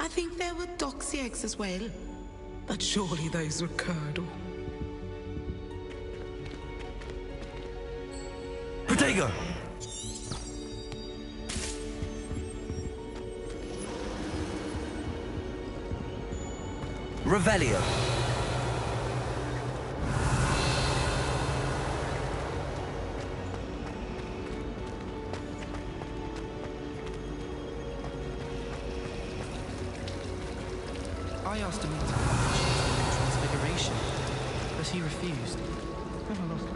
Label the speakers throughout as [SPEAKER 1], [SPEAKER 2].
[SPEAKER 1] I think there were doxy eggs as well. But surely those were curdle.
[SPEAKER 2] Protego! Revelio.
[SPEAKER 3] I asked him to transfiguration, but he refused. Never lost it.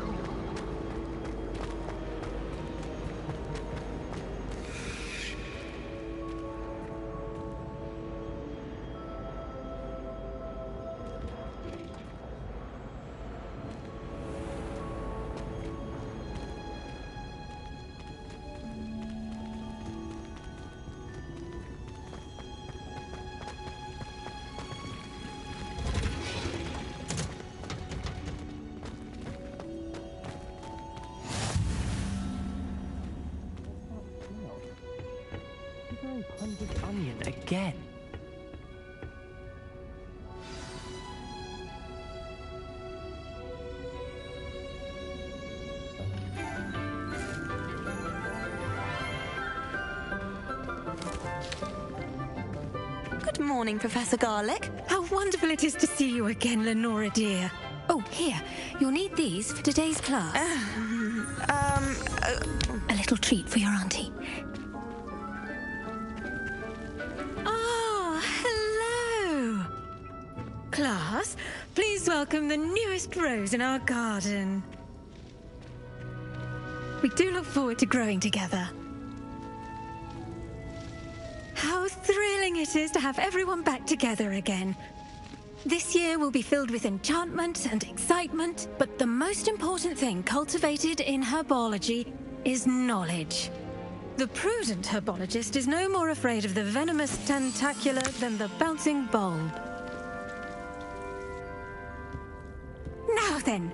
[SPEAKER 3] Pungent onion again.
[SPEAKER 2] Good morning, Professor Garlick.
[SPEAKER 4] How wonderful it is to see you again, Lenora dear. Oh, here. You'll need these for today's class. A little treat for your auntie. Oh, hello. Class, please welcome the newest rose in our garden. We do look forward to growing together. How thrilling it is to have everyone back together again. This year will be filled with enchantment and excitement, but the most important thing cultivated in herbology is knowledge. The prudent herbologist is no more afraid of the venomous tentacula than the bouncing bulb. Now then,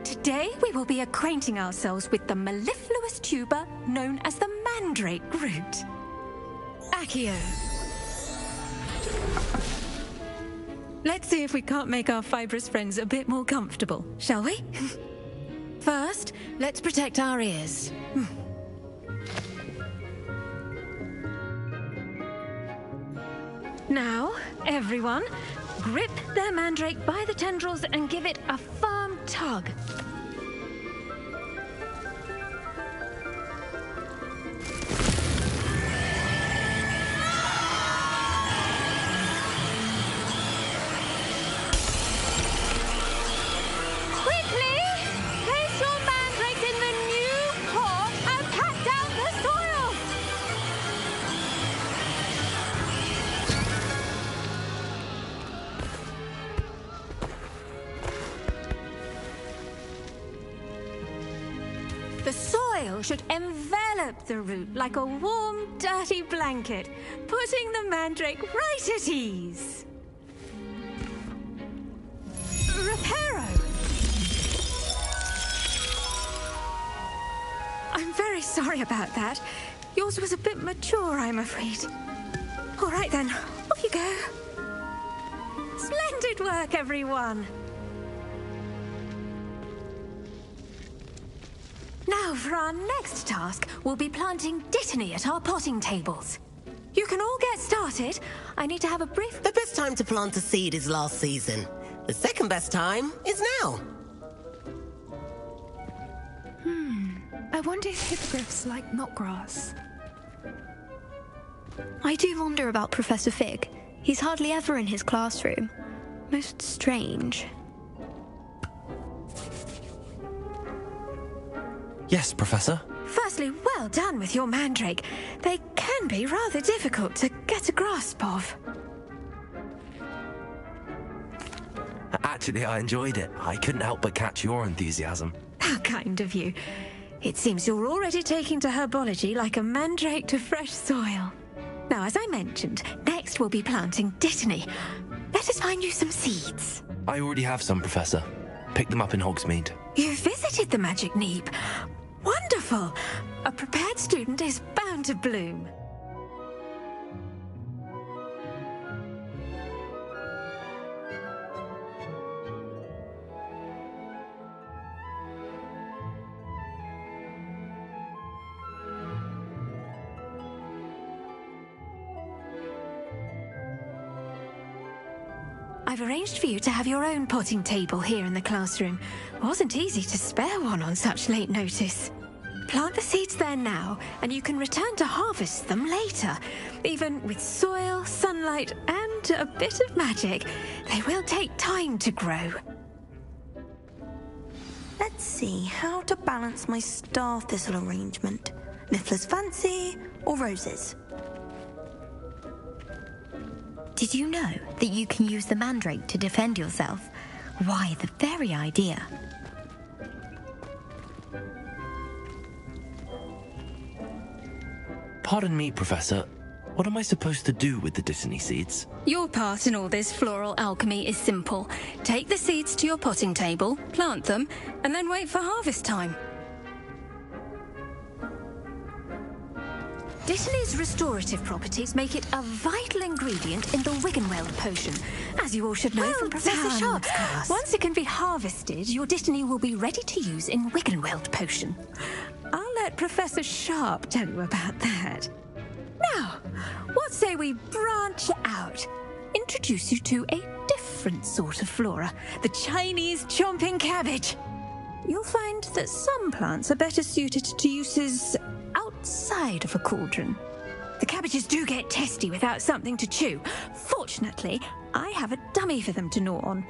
[SPEAKER 4] today we will be acquainting ourselves with the mellifluous tuber known as the mandrake root. Accio. Let's see if we can't make our fibrous friends a bit more comfortable, shall we? First, let's protect our ears. Now, everyone, grip their mandrake by the tendrils and give it a firm tug. The soil should envelop the root like a warm, dirty blanket, putting the mandrake right at ease. Reparo! I'm very sorry about that. Yours was a bit mature, I'm afraid. All right then, off you go. Splendid work, everyone. Now, for our next task, we'll be planting dittany at our potting tables. You can all get started. I need to have a brief...
[SPEAKER 5] The best time to plant a seed is last season. The second best time is now.
[SPEAKER 6] I wonder if hippogriffs like knotgrass.
[SPEAKER 2] I do wonder about Professor Fig. He's hardly ever in his classroom. Most strange.
[SPEAKER 7] Yes, Professor.
[SPEAKER 4] Firstly, well done with your mandrake. They can be rather difficult to get a grasp of.
[SPEAKER 7] Actually, I enjoyed it. I couldn't help but catch your enthusiasm.
[SPEAKER 4] How kind of you. It seems you're already taking to herbology like a mandrake to fresh soil. Now, as I mentioned, next we'll be planting dittany. Let us find you some seeds.
[SPEAKER 7] I already have some, Professor. Pick them up in Hogsmeade.
[SPEAKER 4] You visited the Magic Neep. Wonderful! A prepared student is bound to bloom. I've arranged for you to have your own potting table here in the classroom. Wasn't easy to spare one on such late notice. Plant the seeds there now, and you can return to harvest them later. Even with soil, sunlight, and a bit of magic, they will take time to grow.
[SPEAKER 2] Let's see how to balance my star thistle arrangement. Niffler's fancy or roses?
[SPEAKER 8] Did you know that you can use the mandrake to defend yourself? Why, the very idea.
[SPEAKER 7] Pardon me, Professor. What am I supposed to do with the dittany seeds?
[SPEAKER 4] Your part in all this floral alchemy is simple. Take the seeds to your potting table, plant them, and then wait for harvest time. Dittany's restorative properties make it a vital ingredient in the Wiggenweld potion, as you all should know from Professor Sharp's class. Once it can be harvested, your dittany will be ready to use in Wiggenweld potion. I'll let Professor Sharp tell you about that. Now, what say we branch out? introduce you to a different sort of flora, the Chinese chomping cabbage. You'll find that some plants are better suited to uses outside of a cauldron. The cabbages do get testy without something to chew. Fortunately, I have a dummy for them to gnaw on.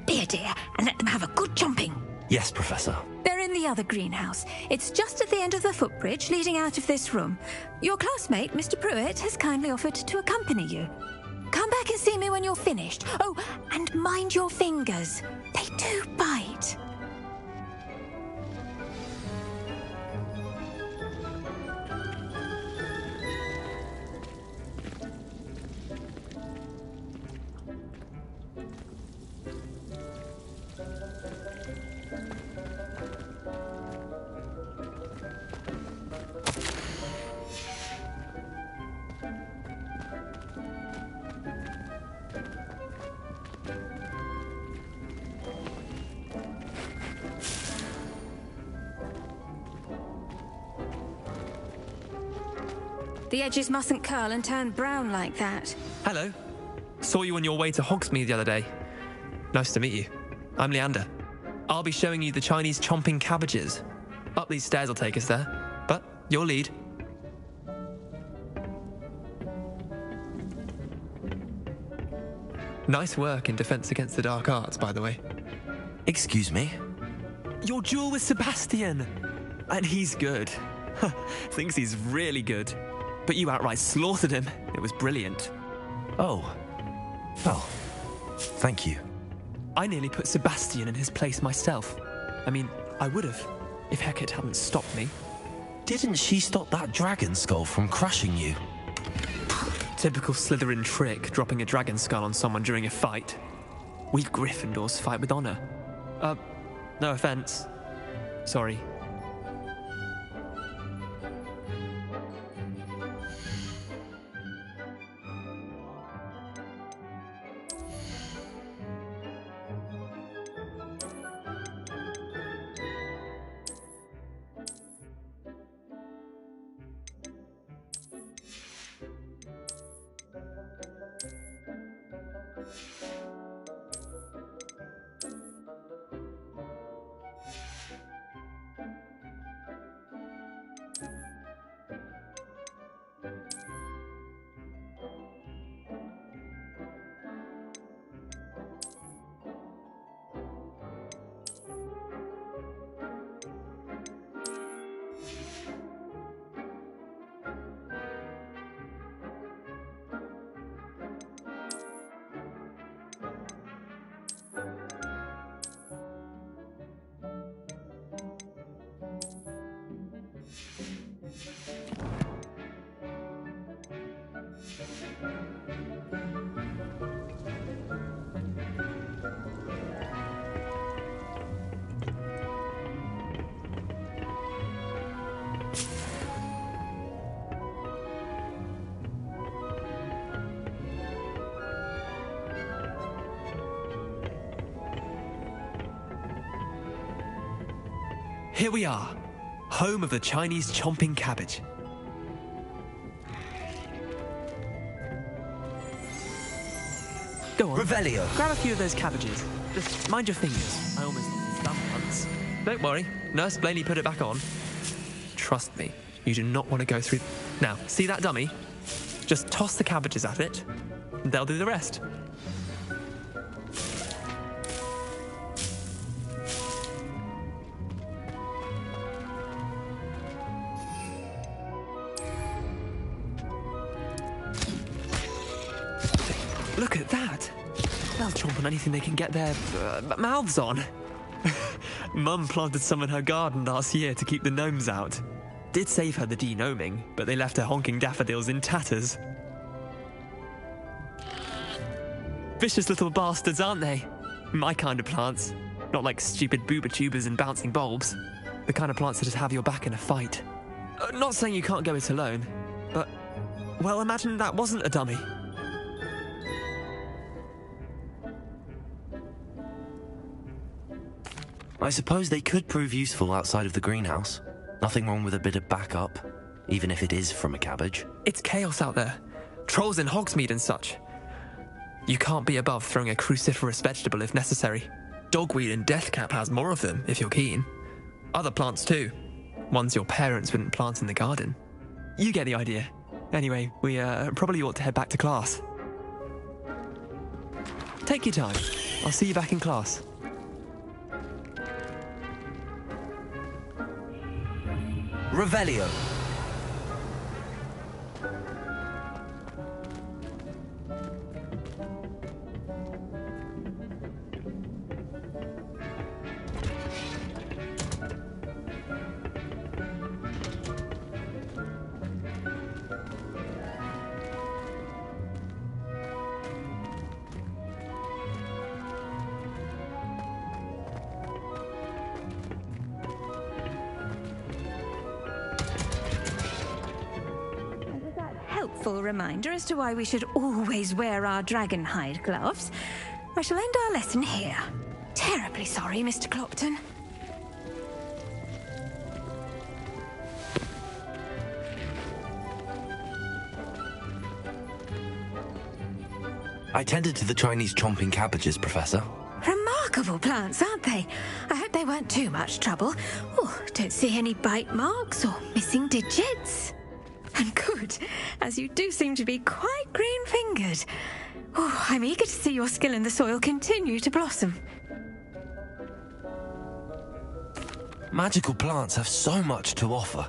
[SPEAKER 4] Be a dear and let them have a good chomping.
[SPEAKER 7] Yes, Professor.
[SPEAKER 4] They're in the other greenhouse. It's just at the end of the footbridge leading out of this room. Your classmate, Mr. Pruitt, has kindly offered to accompany you. Come back and see me when you're finished. Oh, and mind your fingers. They do bite. The edges mustn't curl and turn brown like that.
[SPEAKER 3] Hello. Saw you on your way to Hogsmeade the other day. Nice to meet you. I'm Leander. I'll be showing you the Chinese chomping cabbages. Up these stairs will take us there. But your lead. Nice work in Defense Against the Dark Arts, by the way.
[SPEAKER 7] Excuse me?
[SPEAKER 3] Your duel with Sebastian! And he's good. Thinks he's really good. But you outright slaughtered him. It was brilliant.
[SPEAKER 7] Oh. Well, thank you.
[SPEAKER 3] I nearly put Sebastian in his place myself. I mean, I would have, if Hecate hadn't stopped me.
[SPEAKER 7] Didn't she stop that dragon skull from crushing you?
[SPEAKER 3] Typical Slytherin trick, dropping a dragon skull on someone during a fight. We Gryffindors fight with honor. No offense. Sorry. Here we are, home of the Chinese chomping cabbage. Go on.
[SPEAKER 7] Revelio.
[SPEAKER 3] Grab a few of those cabbages. Just mind your fingers. I almost done once. Don't worry, Nurse Blaney put it back on. Trust me, you do not want to go through... Now, see that dummy? Just toss the cabbages at it, and they'll do the rest. Look at that! They'll chomp on anything they can get their mouths on. Mum planted some in her garden last year to keep the gnomes out. Did save her the de-gnoming, but they left her honking daffodils in tatters. Vicious little bastards, aren't they? My kind of plants. Not like stupid booba tubers and bouncing bulbs. The kind of plants that just have your back in a fight. Not saying you can't go it alone, but... Well, imagine that wasn't a dummy.
[SPEAKER 7] I suppose they could prove useful outside of the greenhouse. Nothing wrong with a bit of backup, even if it is from a cabbage.
[SPEAKER 3] It's chaos out there. Trolls in Hogsmeade and such. You can't be above throwing a cruciferous vegetable if necessary. Dogweed and deathcap has more of them, if you're keen. Other plants too. Ones your parents wouldn't plant in the garden. You get the idea. Anyway, we probably ought to head back to class. Take your time. I'll see you back in class.
[SPEAKER 7] Revelio.
[SPEAKER 4] Helpful reminder as to why we should always wear our dragon hide gloves. I shall end our lesson here. Terribly sorry, Mr. Clopton.
[SPEAKER 7] I tended to the Chinese chomping cabbages, Professor.
[SPEAKER 4] Remarkable plants, aren't they? I hope they weren't too much trouble. Oh, don't see any bite marks or missing digits. And good, as you do seem to be quite green-fingered. Oh, I'm eager to see your skill in the soil continue to blossom.
[SPEAKER 7] Magical plants have so much to offer.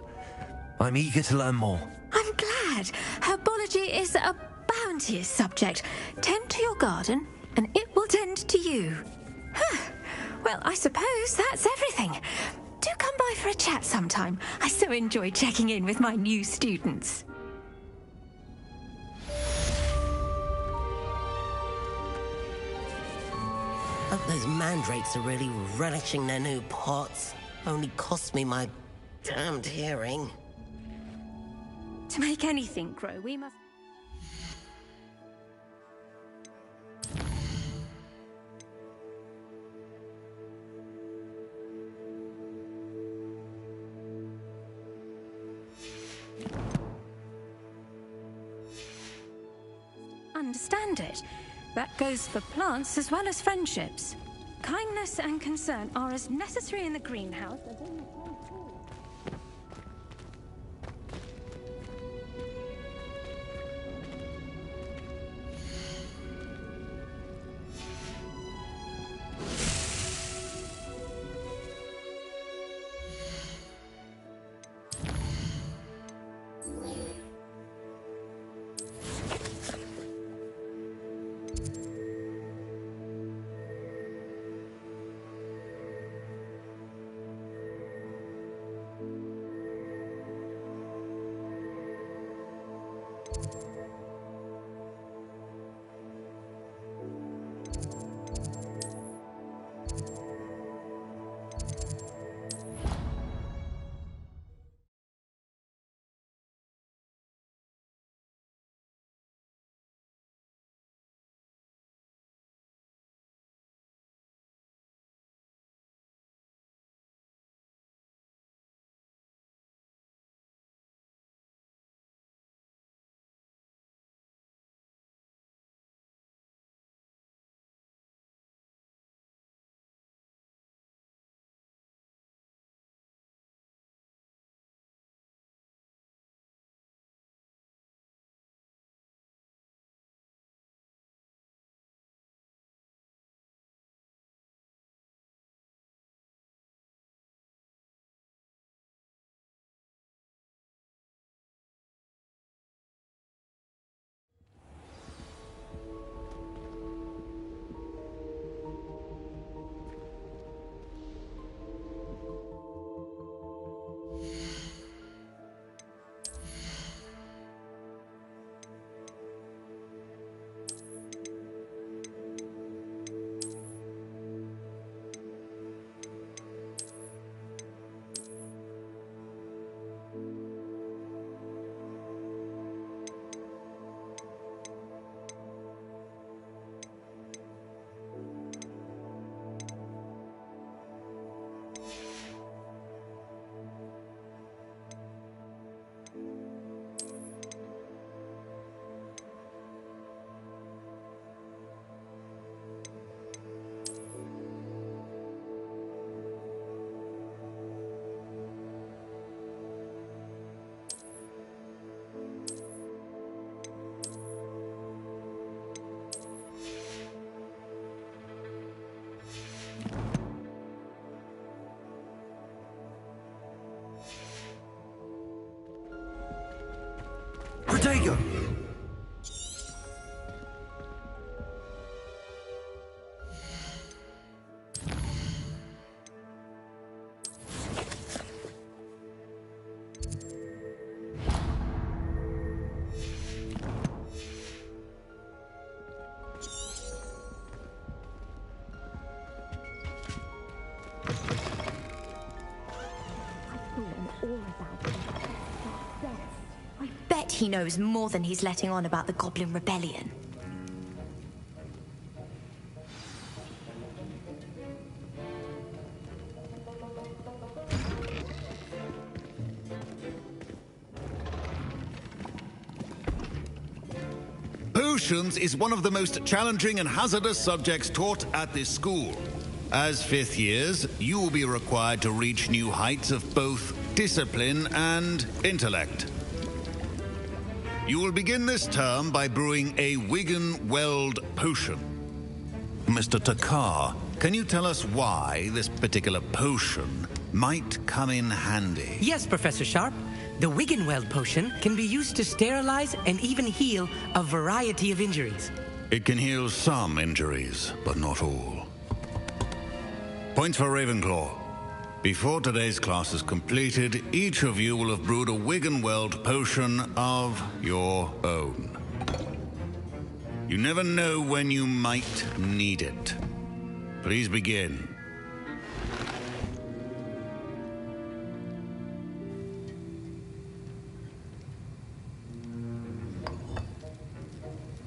[SPEAKER 7] I'm eager to learn more.
[SPEAKER 4] I'm glad. Herbology is a bounteous subject. Tend to your garden, and it will tend to you. Huh. Well, I suppose that's everything. Do come by for a chat sometime. I so enjoy checking in with my new students.
[SPEAKER 5] Hope those mandrakes are really relishing their new pots. Only cost me my damned hearing.
[SPEAKER 4] To make anything grow, we must... understand it. That goes for plants as well as friendships. Kindness and concern are as necessary in the greenhouse as in the town hall.
[SPEAKER 7] Protego!
[SPEAKER 8] Bet he knows more than he's letting on about the Goblin Rebellion.
[SPEAKER 9] Potions is one of the most challenging and hazardous subjects taught at this school. As fifth years, you will be required to reach new heights of both discipline and intellect. You will begin this term by brewing a Wigan-Weld potion. Mr. Takar, can you tell us why this particular potion might come in handy?
[SPEAKER 10] Yes, Professor Sharp. The Wigan-Weld potion can be used to sterilize and even heal a variety of injuries.
[SPEAKER 9] It can heal some injuries, but not all. Points for Ravenclaw. Before today's class is completed, each of you will have brewed a Wigan-Weld potion of your own. You never know when you might need it. Please begin.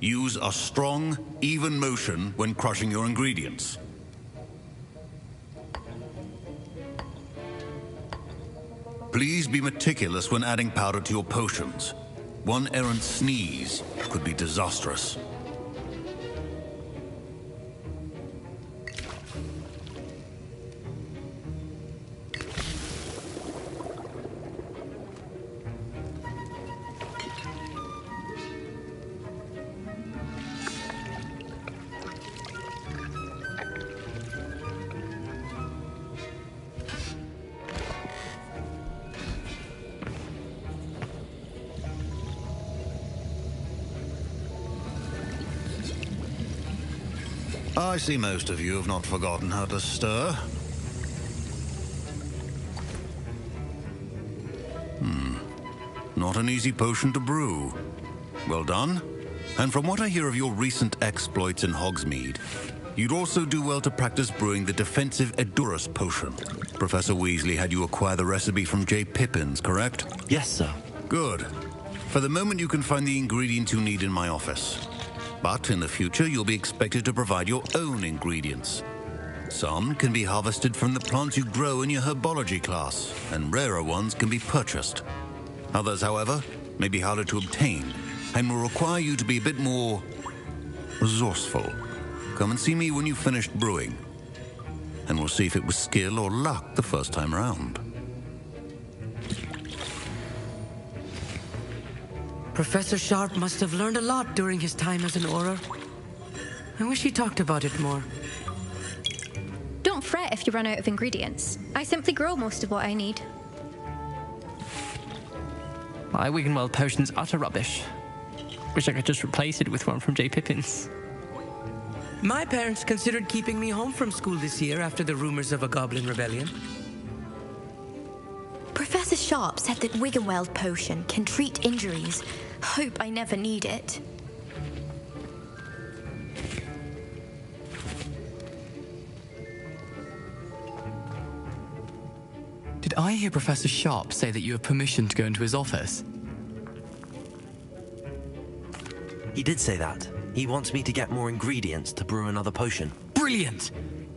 [SPEAKER 9] Use a strong, even motion when crushing your ingredients. Please be meticulous when adding powder to your potions. One errant sneeze could be disastrous. I see most of you have not forgotten how to stir. Not an easy potion to brew. Well done. And from what I hear of your recent exploits in Hogsmeade, you'd also do well to practice brewing the defensive Edurus potion. Professor Weasley had you acquire the recipe from J. Pippin's, correct?
[SPEAKER 7] Yes, sir.
[SPEAKER 9] Good. For the moment, you can find the ingredients you need in my office. But in the future, you'll be expected to provide your own ingredients. Some can be harvested from the plants you grow in your herbology class, and rarer ones can be purchased. Others, however, may be harder to obtain, and will require you to be a bit more resourceful. Come and see me when you've finished brewing, and we'll see if it was skill or luck the first time around.
[SPEAKER 10] Professor Sharp must have learned a lot during his time as an Auror. I wish he talked about it more.
[SPEAKER 11] Don't fret if you run out of ingredients. I simply grow most of what I need.
[SPEAKER 3] My Wigan-Weld potion's utter rubbish. Wish I could just replace it with one from J. Pippin's.
[SPEAKER 10] My parents considered keeping me home from school this year after the rumors of a Goblin Rebellion.
[SPEAKER 8] Professor Sharp said that Wigan-Weld potion can treat injuries. Hope I never need it.
[SPEAKER 12] Did I hear Professor Sharp say that you have permission to go into his office?
[SPEAKER 7] He did say that. He wants me to get more ingredients to brew another potion.
[SPEAKER 12] Brilliant!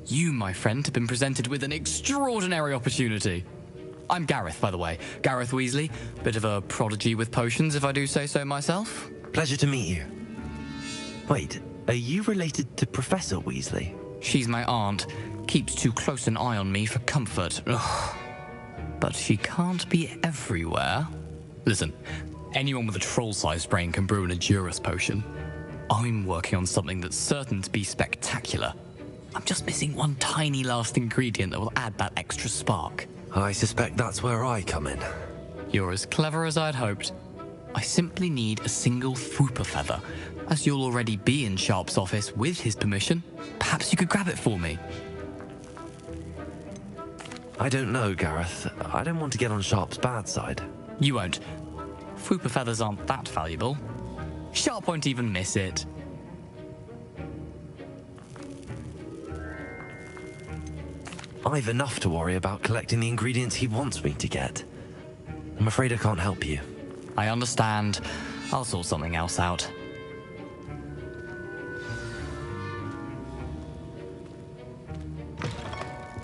[SPEAKER 12] You, my friend, have been presented with an extraordinary opportunity. I'm Gareth, by the way. Gareth Weasley. Bit of a prodigy with potions, if I do say so myself.
[SPEAKER 7] Pleasure to meet you. Wait, are you related to Professor Weasley?
[SPEAKER 12] She's my aunt. Keeps too close an eye on me for comfort. Ugh. But she can't be everywhere. Listen, anyone with a troll-sized brain can brew an Edurus potion. I'm working on something that's certain to be spectacular. I'm just missing one tiny last ingredient that will add that extra spark.
[SPEAKER 7] I suspect that's where I come in.
[SPEAKER 12] You're as clever as I'd hoped. I simply need a single Fwooper feather. As you'll already be in Sharp's office with his permission, perhaps you could grab it for me.
[SPEAKER 7] I don't know, Gareth. I don't want to get on Sharp's bad side.
[SPEAKER 12] You won't. Fwooper feathers aren't that valuable. Sharp won't even miss it.
[SPEAKER 7] I've enough to worry about collecting the ingredients he wants me to get. I'm afraid I can't help you.
[SPEAKER 12] I understand. I'll sort something else out.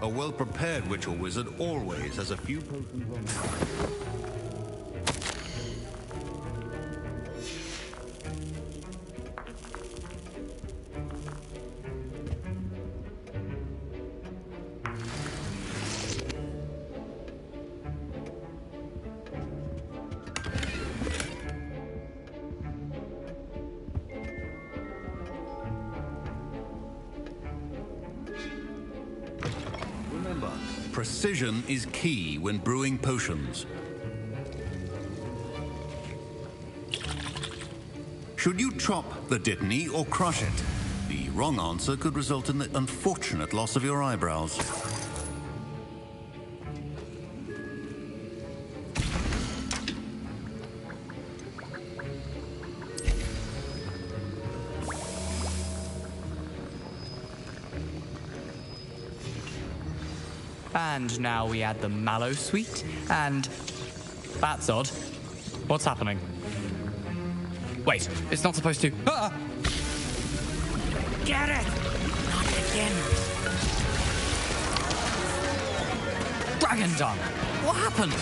[SPEAKER 9] A well-prepared ritual wizard always has a few potions on hand. Precision is key when brewing potions. Should you chop the dittany or crush it? The wrong answer could result in the unfortunate loss of your eyebrows.
[SPEAKER 12] And now we add the mallow sweet, and... That's odd. What's happening? Wait, it's not supposed to... Ah!
[SPEAKER 10] Get it! Not again.
[SPEAKER 12] Dragon Dung! What happened?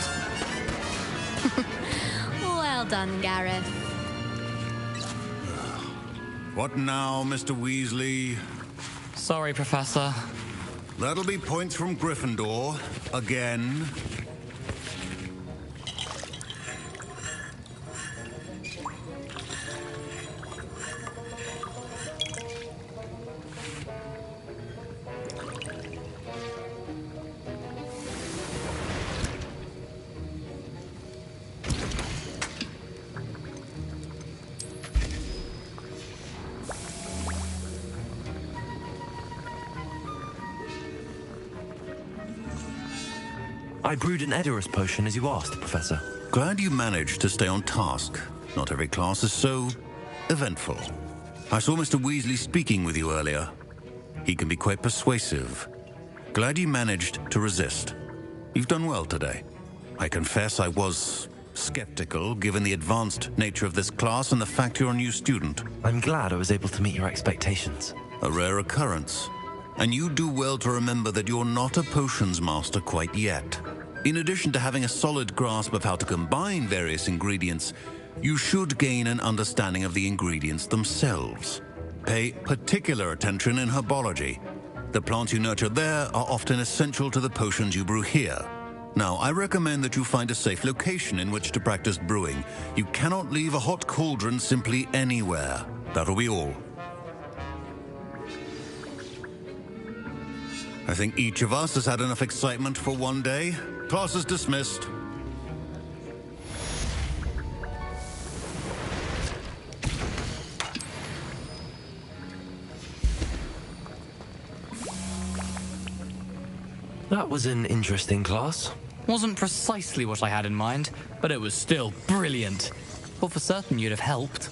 [SPEAKER 11] Well done, Gareth.
[SPEAKER 9] What now, Mr. Weasley?
[SPEAKER 12] Sorry, Professor.
[SPEAKER 9] That'll be points from Gryffindor. Again.
[SPEAKER 7] I brewed an Edorus potion as you asked, Professor.
[SPEAKER 9] Glad you managed to stay on task. Not every class is so eventful. I saw Mr. Weasley speaking with you earlier. He can be quite persuasive. Glad you managed to resist. You've done well today. I confess I was skeptical, given the advanced nature of this class and the fact you're a new student.
[SPEAKER 7] I'm glad I was able to meet your expectations.
[SPEAKER 9] A rare occurrence. And you do well to remember that you're not a potions master quite yet. In addition to having a solid grasp of how to combine various ingredients, you should gain an understanding of the ingredients themselves. Pay particular attention in herbology. The plants you nurture there are often essential to the potions you brew here. Now, I recommend that you find a safe location in which to practice brewing. You cannot leave a hot cauldron simply anywhere. That'll be all. I think each of us has had enough excitement for one day. Class is dismissed.
[SPEAKER 7] That was an interesting class.
[SPEAKER 12] Wasn't precisely what I had in mind, but it was still brilliant. Thought for certain you'd have helped.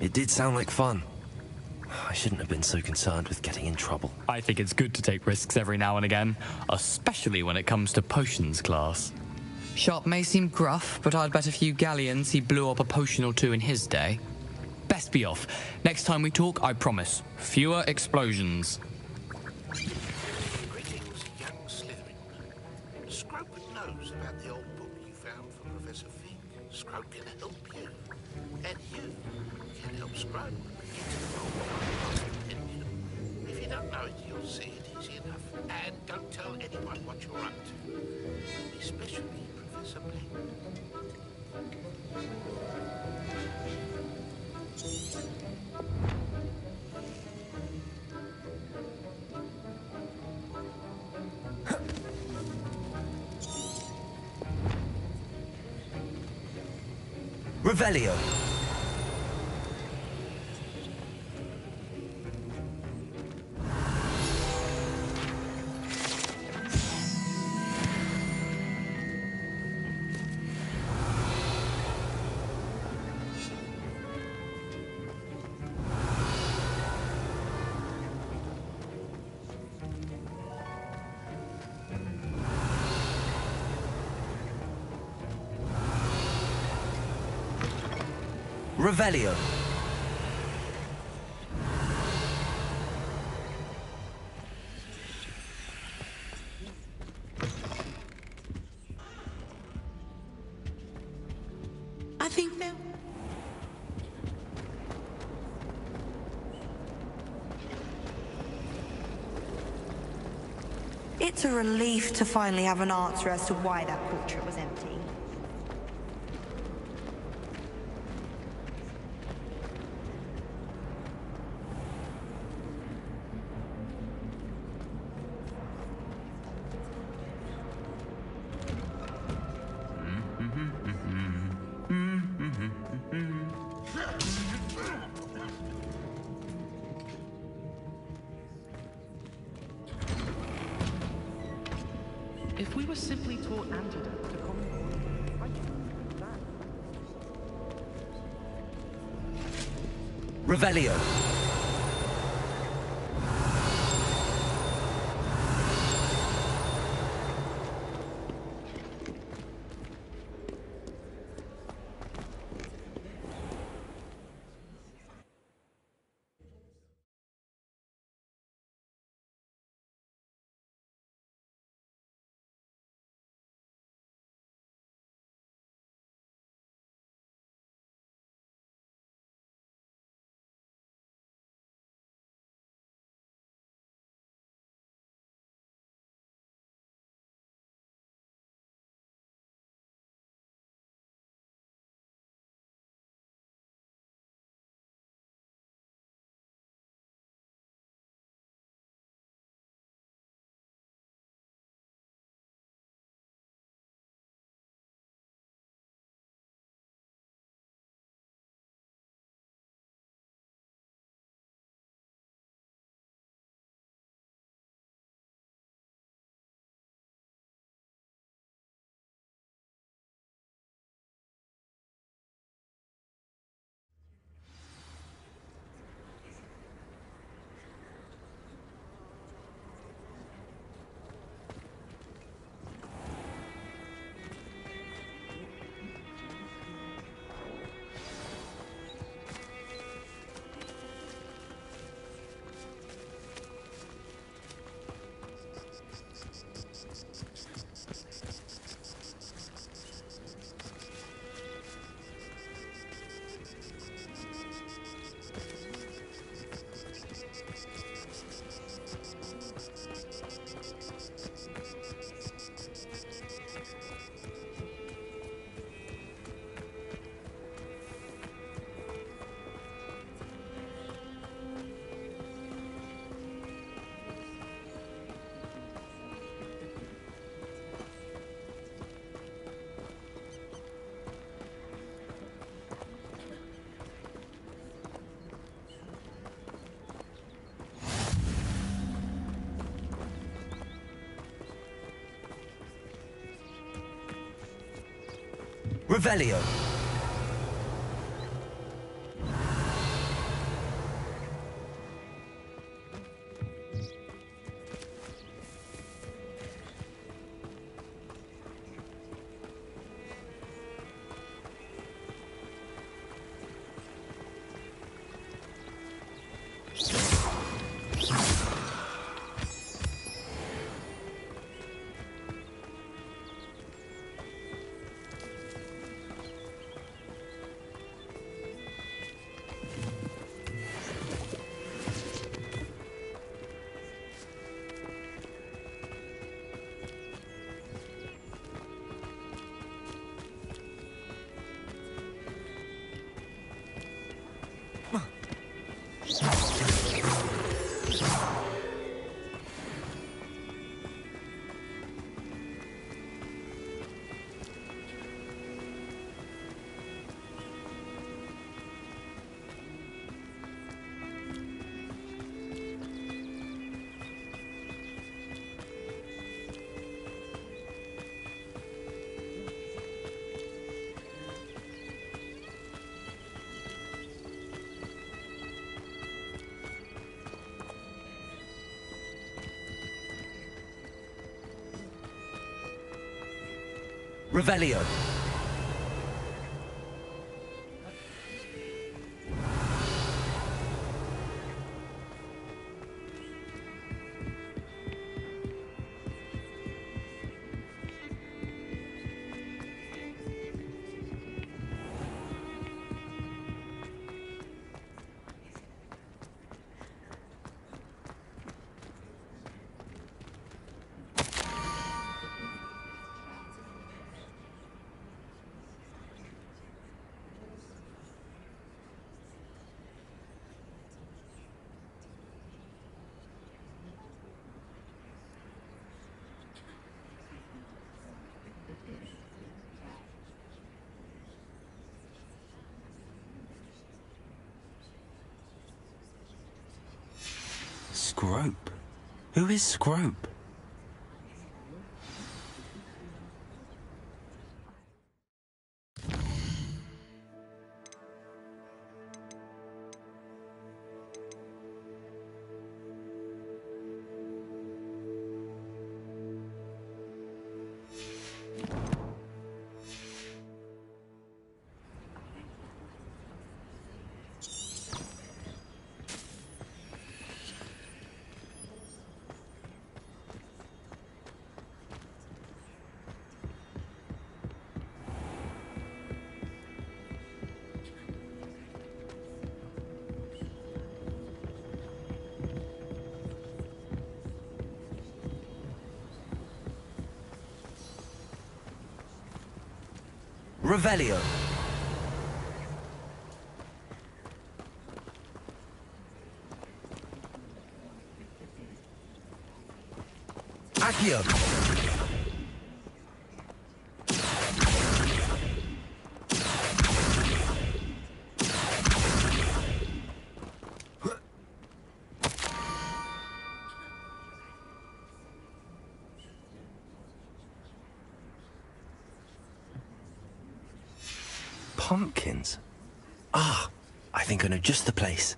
[SPEAKER 7] It did sound like fun. I shouldn't have been so concerned with getting in trouble.
[SPEAKER 12] I think it's good to take risks every now and again, especially when it comes to potions class. Sharp may seem gruff, but I'd bet a few galleons he blew up a potion or two in his day. Best be off. Next time we talk, I promise, fewer explosions.
[SPEAKER 13] Greetings, young Slytherin. Scrope knows about the old book you found for Professor Fig. Scrope can help you. And you can help Scrope get to the bottom of the pendulum. If you don't know it, you'll see it easy enough. And don't tell anyone what you're up to. Especially Professor Blake.
[SPEAKER 7] Revelio. Revelio.
[SPEAKER 1] I think they'll...
[SPEAKER 2] It's a relief to finally have an answer as to why that portrait was empty.
[SPEAKER 14] If we were simply taught antidotes to common...
[SPEAKER 7] Revelio. Revelio. Revelio. Scrope? Who is Scrope? Revelio. Accio. Pumpkins? Ah, I think I know just the place.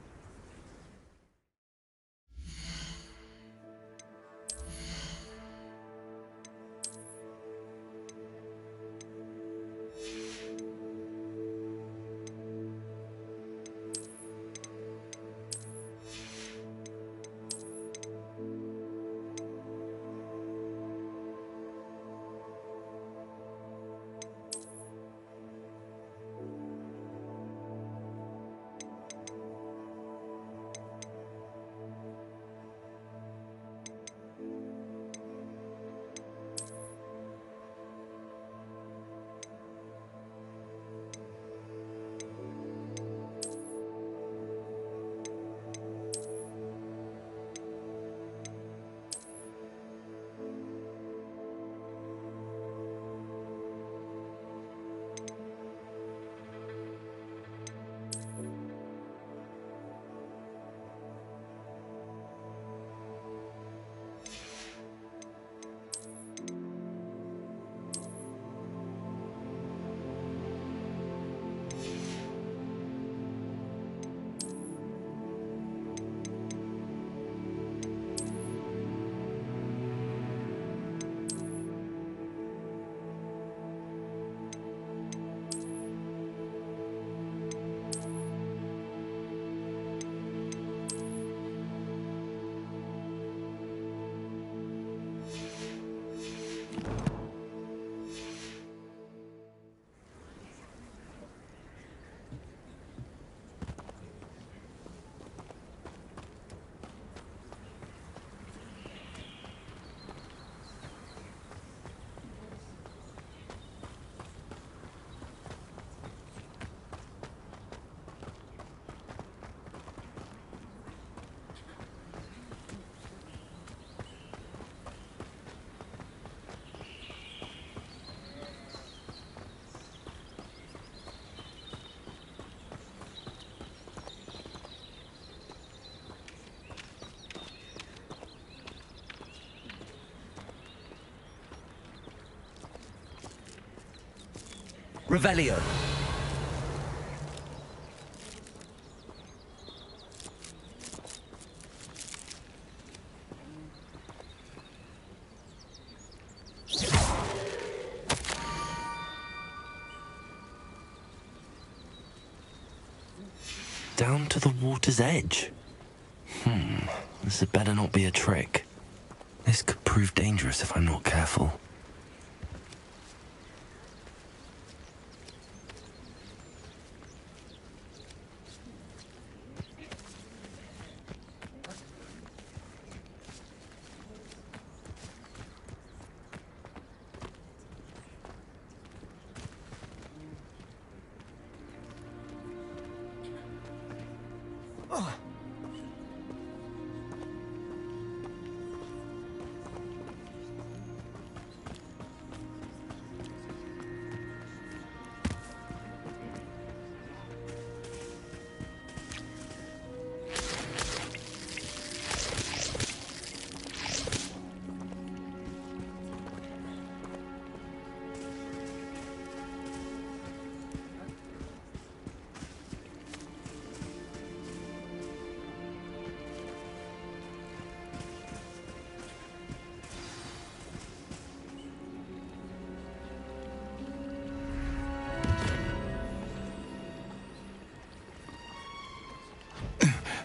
[SPEAKER 7] Revelio. Down to the water's edge. This had better not be a trick. This could prove dangerous if I'm not careful.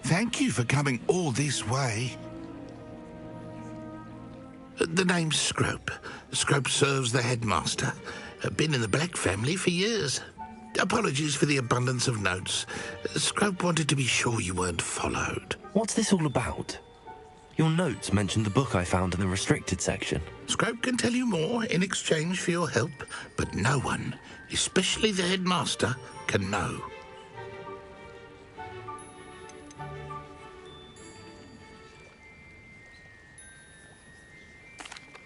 [SPEAKER 13] Thank you for coming all this way. The name's Scrope. Scrope serves the headmaster. Been in the Black family for years. Apologies for the abundance of notes. Scrope wanted to be sure you weren't followed.
[SPEAKER 7] What's this all about? Your notes mentioned the book I found in the restricted section.
[SPEAKER 13] Scrope can tell you more in exchange for your help, but no one, especially the headmaster, can know.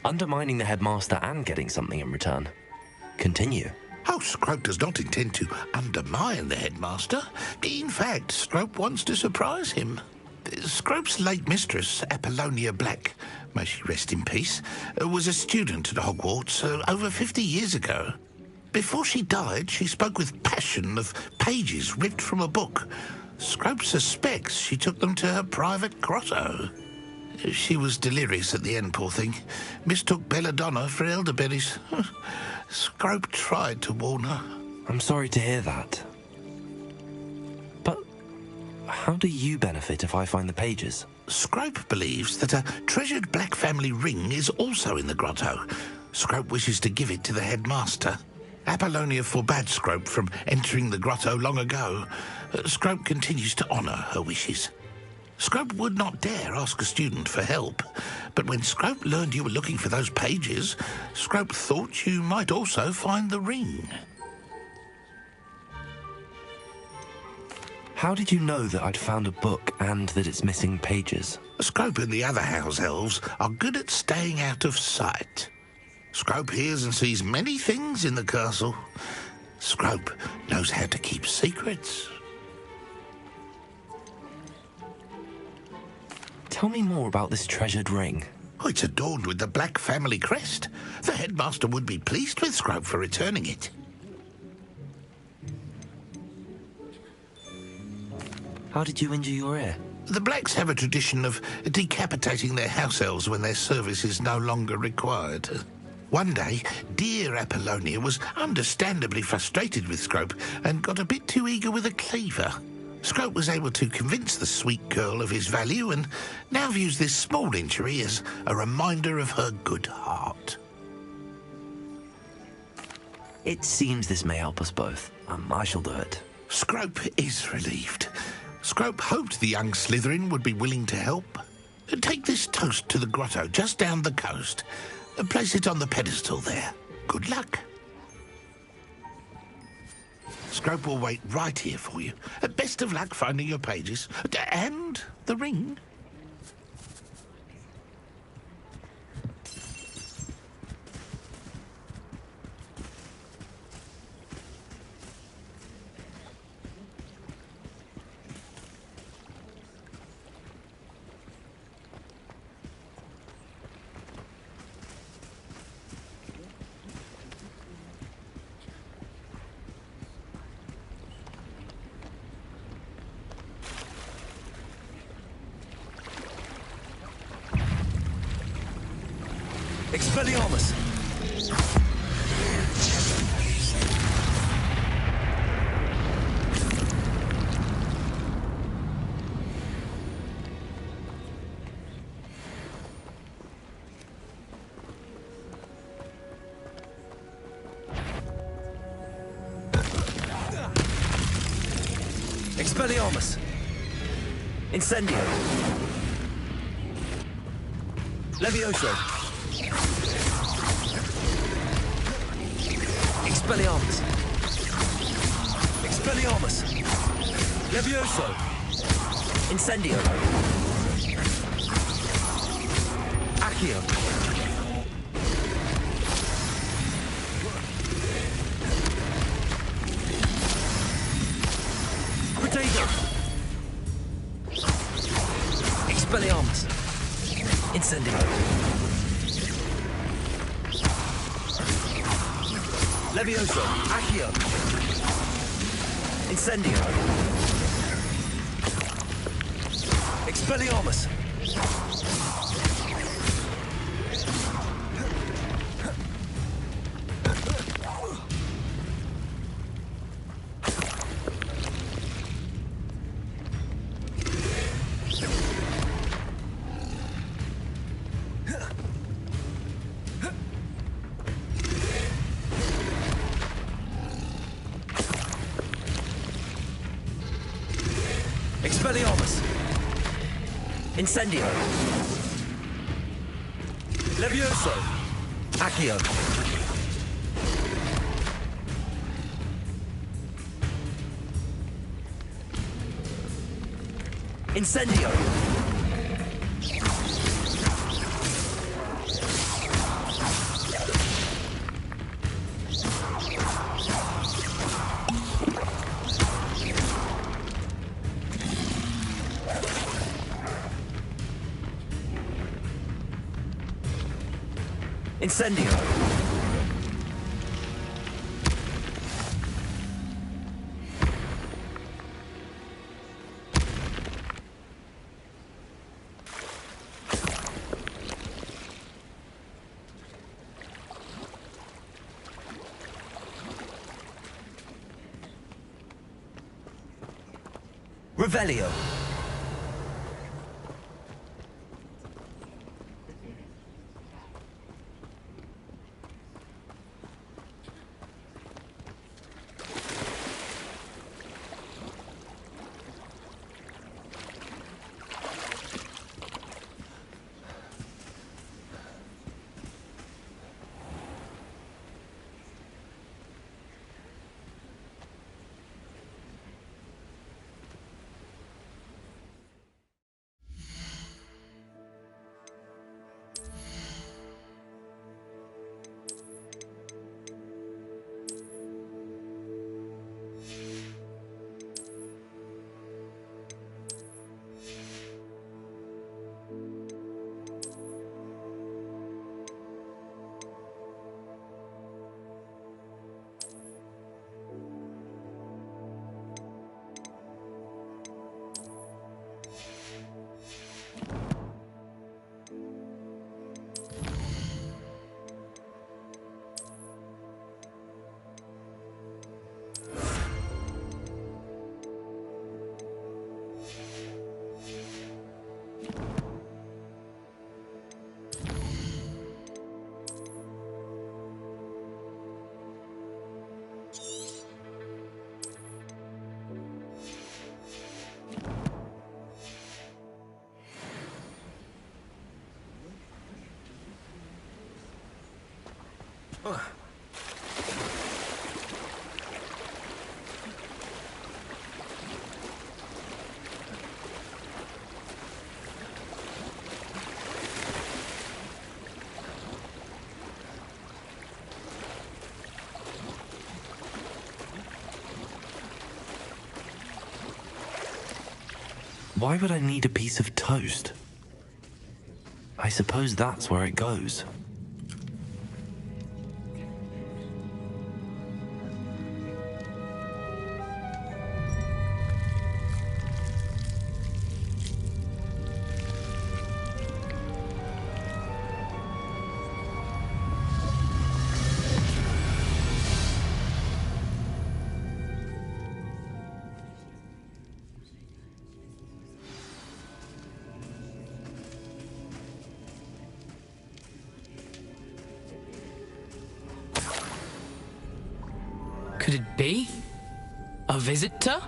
[SPEAKER 7] Undermining the headmaster and getting something in return. Continue.
[SPEAKER 13] Oh, Scrope does not intend to undermine the headmaster. In fact, Scrope wants to surprise him. Scrope's late mistress, Apollonia Black, may she rest in peace, was a student at Hogwarts over 50 years ago. Before she died, she spoke with passion of pages ripped from a book. Scrope suspects she took them to her private grotto. She was delirious at the end, poor thing. Mistook belladonna for elderberries. Scrope tried to warn her.
[SPEAKER 7] I'm sorry to hear that. But how do you benefit if I find the pages?
[SPEAKER 13] Scrope believes that a treasured Black family ring is also in the grotto. Scrope wishes to give it to the headmaster. Apollonia forbade Scrope from entering the grotto long ago. Scrope continues to honour her wishes. Scrope would not dare ask a student for help, but when Scrope learned you were looking for those pages, Scrope thought you might also find the ring.
[SPEAKER 7] How did you know that I'd found a book and that it's missing pages?
[SPEAKER 13] Scrope and the other house elves are good at staying out of sight. Scrope hears and sees many things in the castle. Scrope knows how to keep secrets.
[SPEAKER 7] Tell me more about this treasured ring.
[SPEAKER 13] Oh, it's adorned with the Black family crest. The headmaster would be pleased with Scrope for returning it.
[SPEAKER 7] How did you injure your ear?
[SPEAKER 13] The Blacks have a tradition of decapitating their house elves when their service is no longer required. One day, dear Apollonia was understandably frustrated with Scrope and got a bit too eager with a cleaver. Scrope was able to convince the sweet girl of his value and now views this small injury as a reminder of her good heart.
[SPEAKER 7] It seems this may help us both. I shall do it.
[SPEAKER 13] Scrope is relieved. Scrope hoped the young Slytherin would be willing to help. Take this toast to the grotto just down the coast. Place it on the pedestal there. Good luck. Scrope will wait right here for you. Best of luck finding your pages. And the ring.
[SPEAKER 7] Expelliarmus! Expelliarmus! Incendio! Levioso! Expelliarmus! Expelliarmus! Levioso! Incendio! Accio! Potato! Expelliarmus! Incendio! Levioso! Accio! Incendio! Expelliarmus! Expelliarmus! Incendio! Levioso! Accio! Incendio! Incendio! Revelio! Why would I need a piece of toast? I suppose that's where it goes.
[SPEAKER 10] Could it be? A visitor?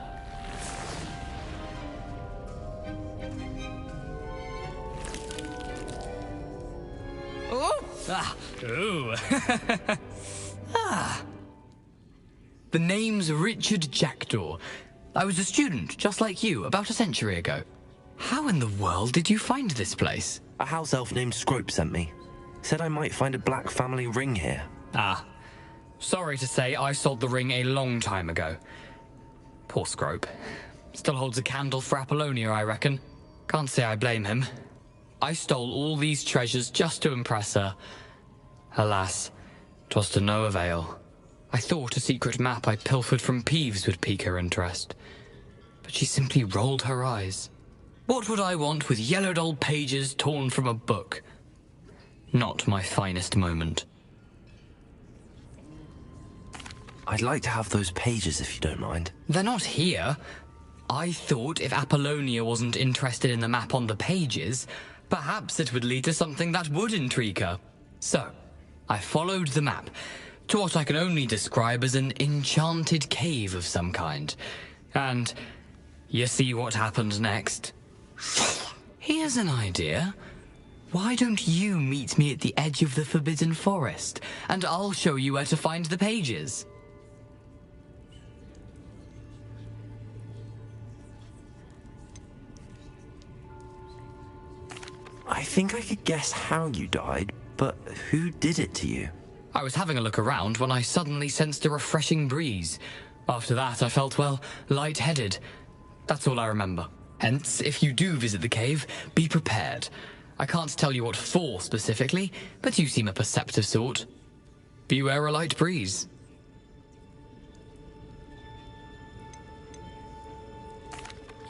[SPEAKER 12] Ooh. The name's Richard Jackdaw. I was a student, just like you, about a century ago. How in the world did you find this place?
[SPEAKER 7] A house elf named Scrope sent me. Said I might find a black family ring here.
[SPEAKER 12] Sorry to say, I sold the ring a long time ago. Poor Scrope. Still holds a candle for Apollonia, I reckon. Can't say I blame him. I stole all these treasures just to impress her. Alas, 'twas to no avail. I thought a secret map I pilfered from Peeves would pique her interest. But she simply rolled her eyes. What would I want with yellowed old pages torn from a book? Not my finest moment.
[SPEAKER 7] I'd like to have those pages if you don't mind.
[SPEAKER 12] They're not here. I thought if Apollonia wasn't interested in the map on the pages, perhaps it would lead to something that would intrigue her. So, I followed the map to what I can only describe as an enchanted cave of some kind. And you see what happened next? Here's an idea. Why don't you meet me at the edge of the Forbidden Forest, and I'll show you where to find the pages.
[SPEAKER 7] I think I could guess how you died, but who did it to you?
[SPEAKER 12] I was having a look around when I suddenly sensed a refreshing breeze. After that, I felt, well, lightheaded. That's all I remember. Hence, if you do visit the cave, be prepared. I can't tell you what for specifically, but you seem a perceptive sort. Beware a light breeze.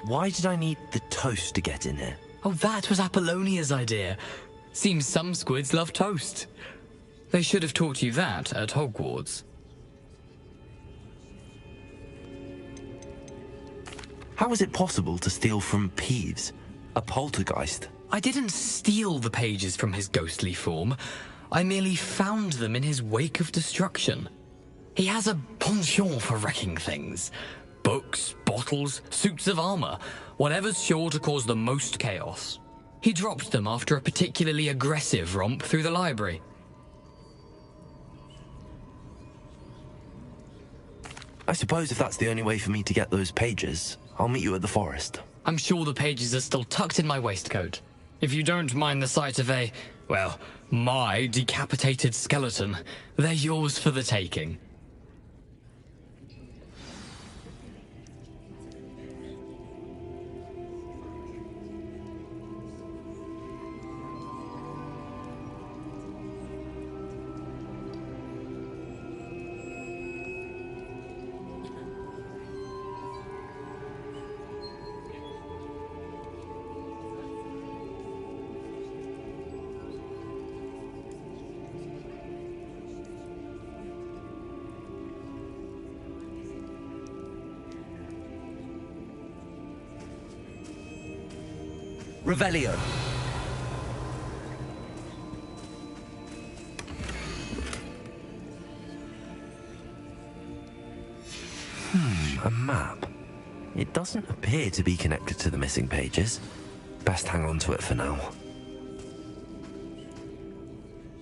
[SPEAKER 7] Why did I need the toast to get in here?
[SPEAKER 12] Oh, that was Apollonia's idea. Seems some squids love toast. They should have taught you that at Hogwarts.
[SPEAKER 7] How is it possible to steal from Peeves, a poltergeist?
[SPEAKER 12] I didn't steal the pages from his ghostly form. I merely found them in his wake of destruction. He has a penchant for wrecking things. Books, bottles, suits of armor, whatever's sure to cause the most chaos. He dropped them after a particularly aggressive romp through the library.
[SPEAKER 7] I suppose if that's the only way for me to get those pages, I'll meet you at the forest.
[SPEAKER 12] I'm sure the pages are still tucked in my waistcoat. If you don't mind the sight of a, well, my decapitated skeleton, they're yours for the taking.
[SPEAKER 7] Revelio. A map. It doesn't appear to be connected to the missing pages. Best hang on to it for now.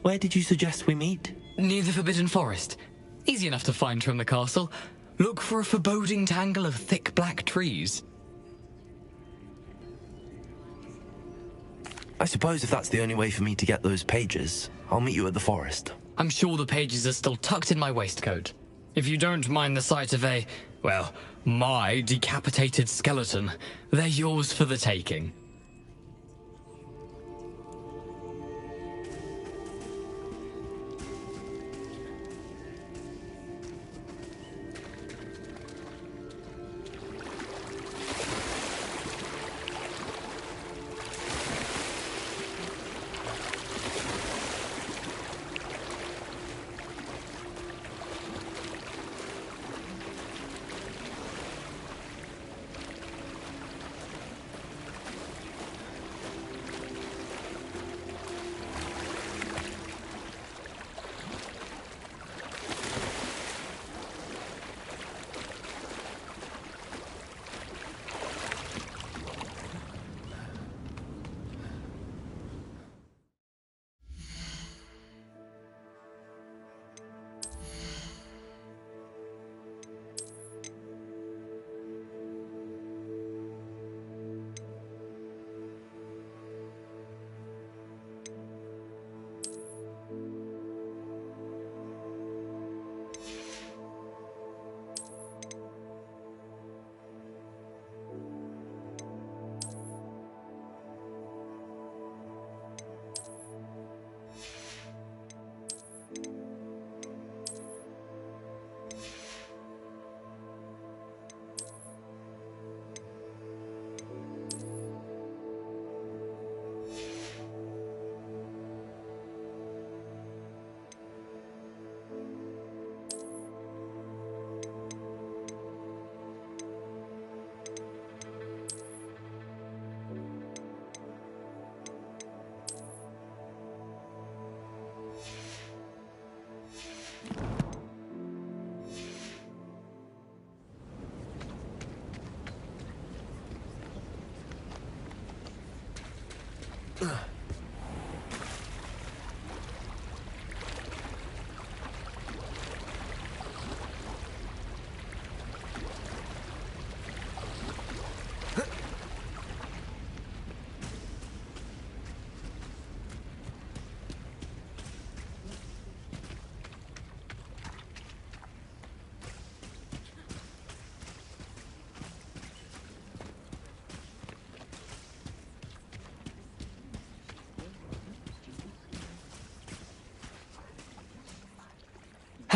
[SPEAKER 7] Where did you suggest we meet?
[SPEAKER 12] Near the Forbidden Forest. Easy enough to find from the castle. Look for a foreboding tangle of thick black trees.
[SPEAKER 7] I suppose if that's the only way for me to get those pages, I'll meet you at the forest.
[SPEAKER 12] I'm sure the pages are still tucked in my waistcoat. If you don't mind the sight of a, well, my decapitated skeleton, they're yours for the taking.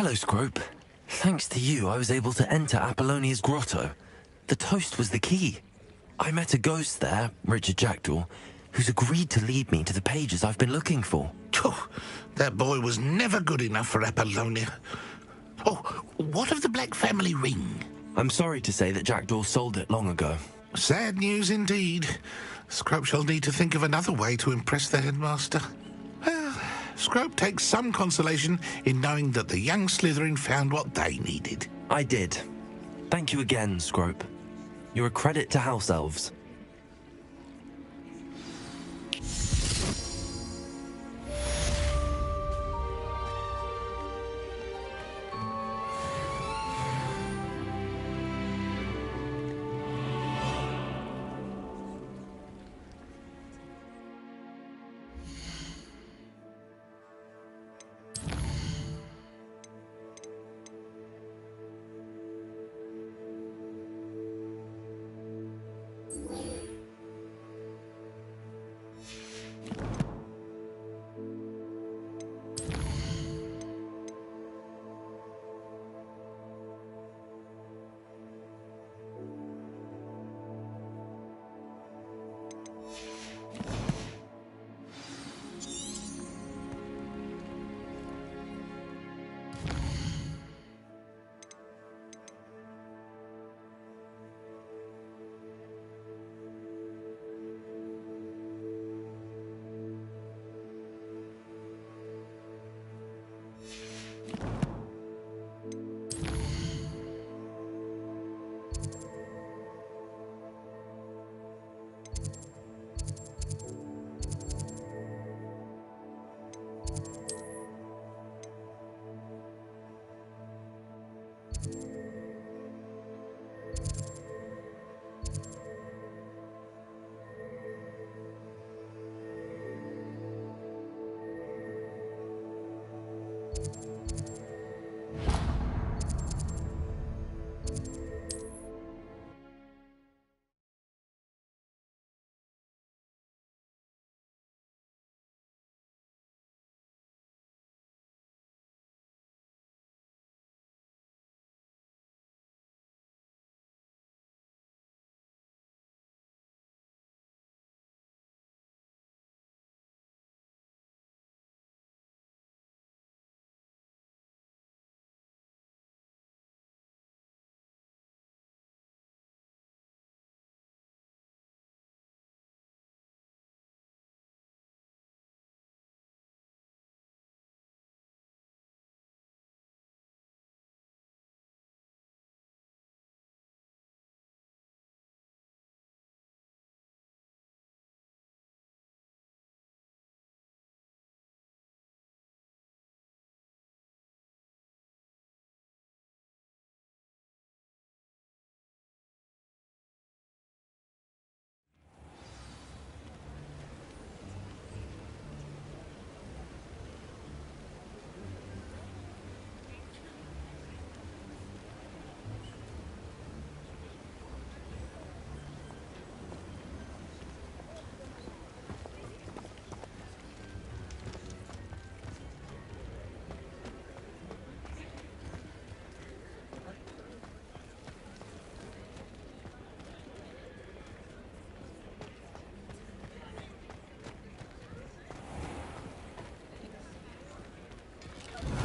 [SPEAKER 7] Hello, Scrope. Thanks to you, I was able to enter Apollonia's grotto. The toast was the key. I met a ghost there, Richard Jackdaw, who's agreed to lead me to the pages I've been looking for.
[SPEAKER 13] Oh, that boy was never good enough for Apollonia. Oh, what of the Black family ring?
[SPEAKER 7] I'm sorry to say that Jackdaw sold it long ago.
[SPEAKER 13] Sad news indeed. Scrope shall need to think of another way to impress the headmaster. Well, Scrope takes some consolation in knowing that the young Slytherin found what they needed.
[SPEAKER 7] I did. Thank you again, Scrope. You're a credit to House Elves.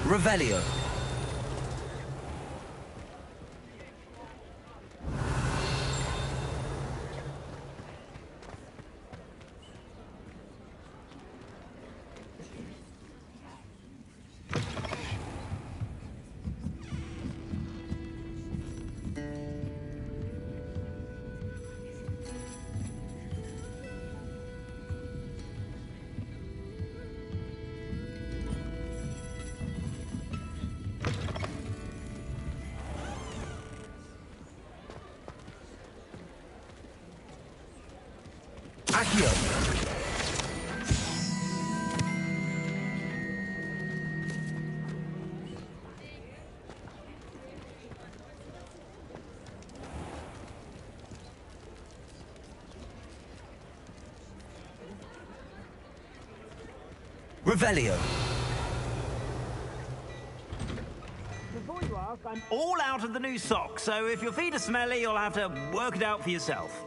[SPEAKER 7] Revelio.
[SPEAKER 15] Accio.
[SPEAKER 16] Revelio.
[SPEAKER 17] Before you ask, I'm all out of the new socks, so if your feet are smelly, you'll have to work it out for yourself.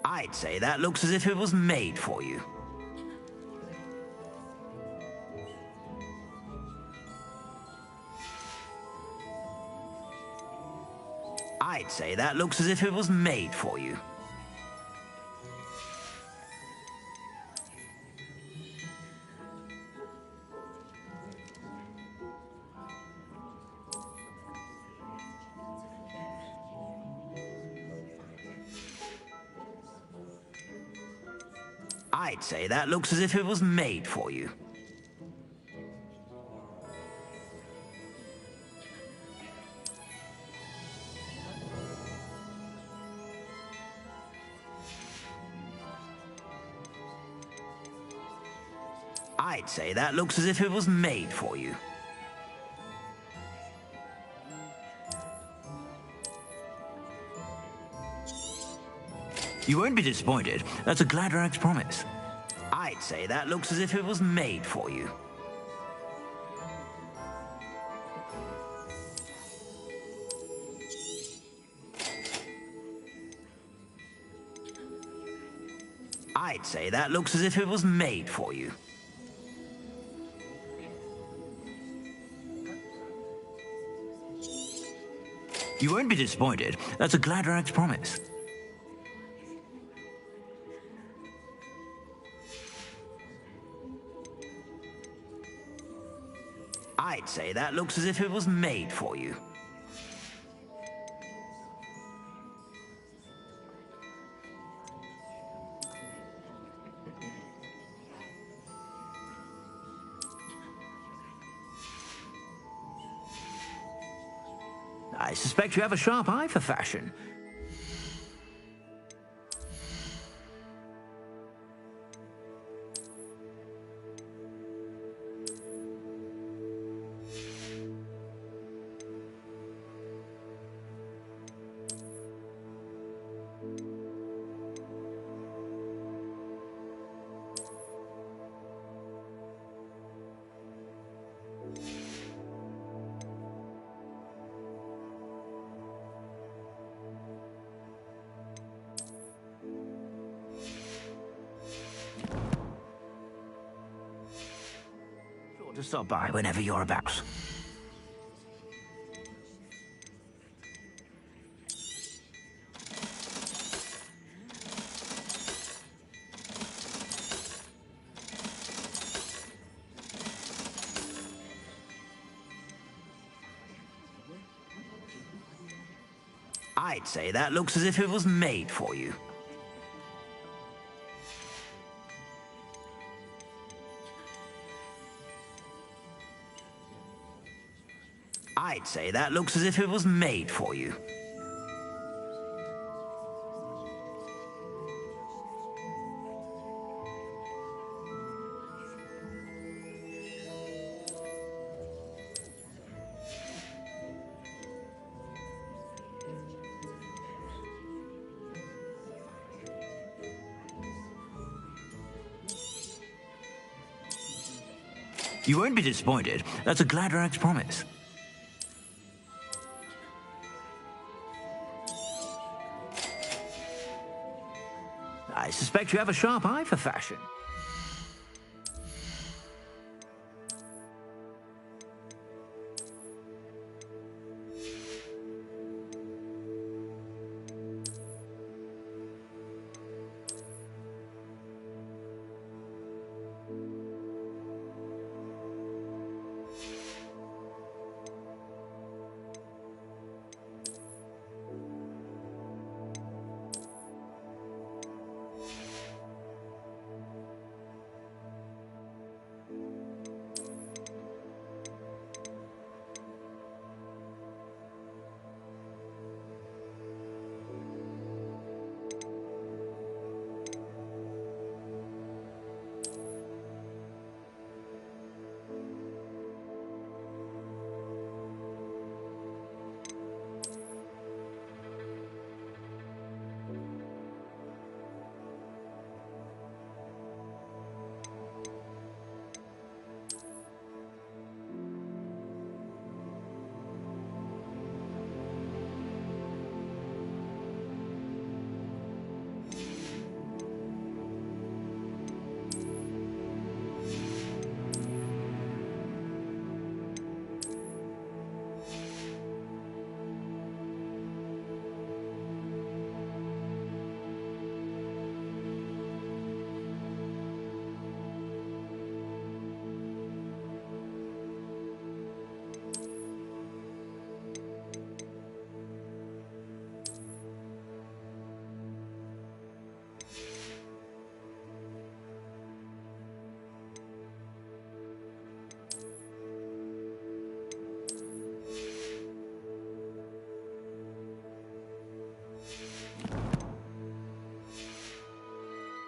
[SPEAKER 17] I'd say that looks as if it was made for you. I'd say that looks as if it was made for you. I'd say that looks as if it was made for you. I'd say that looks as if it was made for you. You won't be disappointed. That's a Gladrag's promise. I'd say that looks as if it was made for you. I'd say that looks as if it was made for you. You won't be disappointed. That's a Gladrag's promise. I'd say that looks as if it was made for you. I suspect you have a sharp eye for fashion. To stop by whenever you're about. I'd say that looks as if it was made for you. I'd say that looks as if it was made for you. You won't be disappointed. That's a Gladrag's promise. I suspect you have a sharp eye for fashion.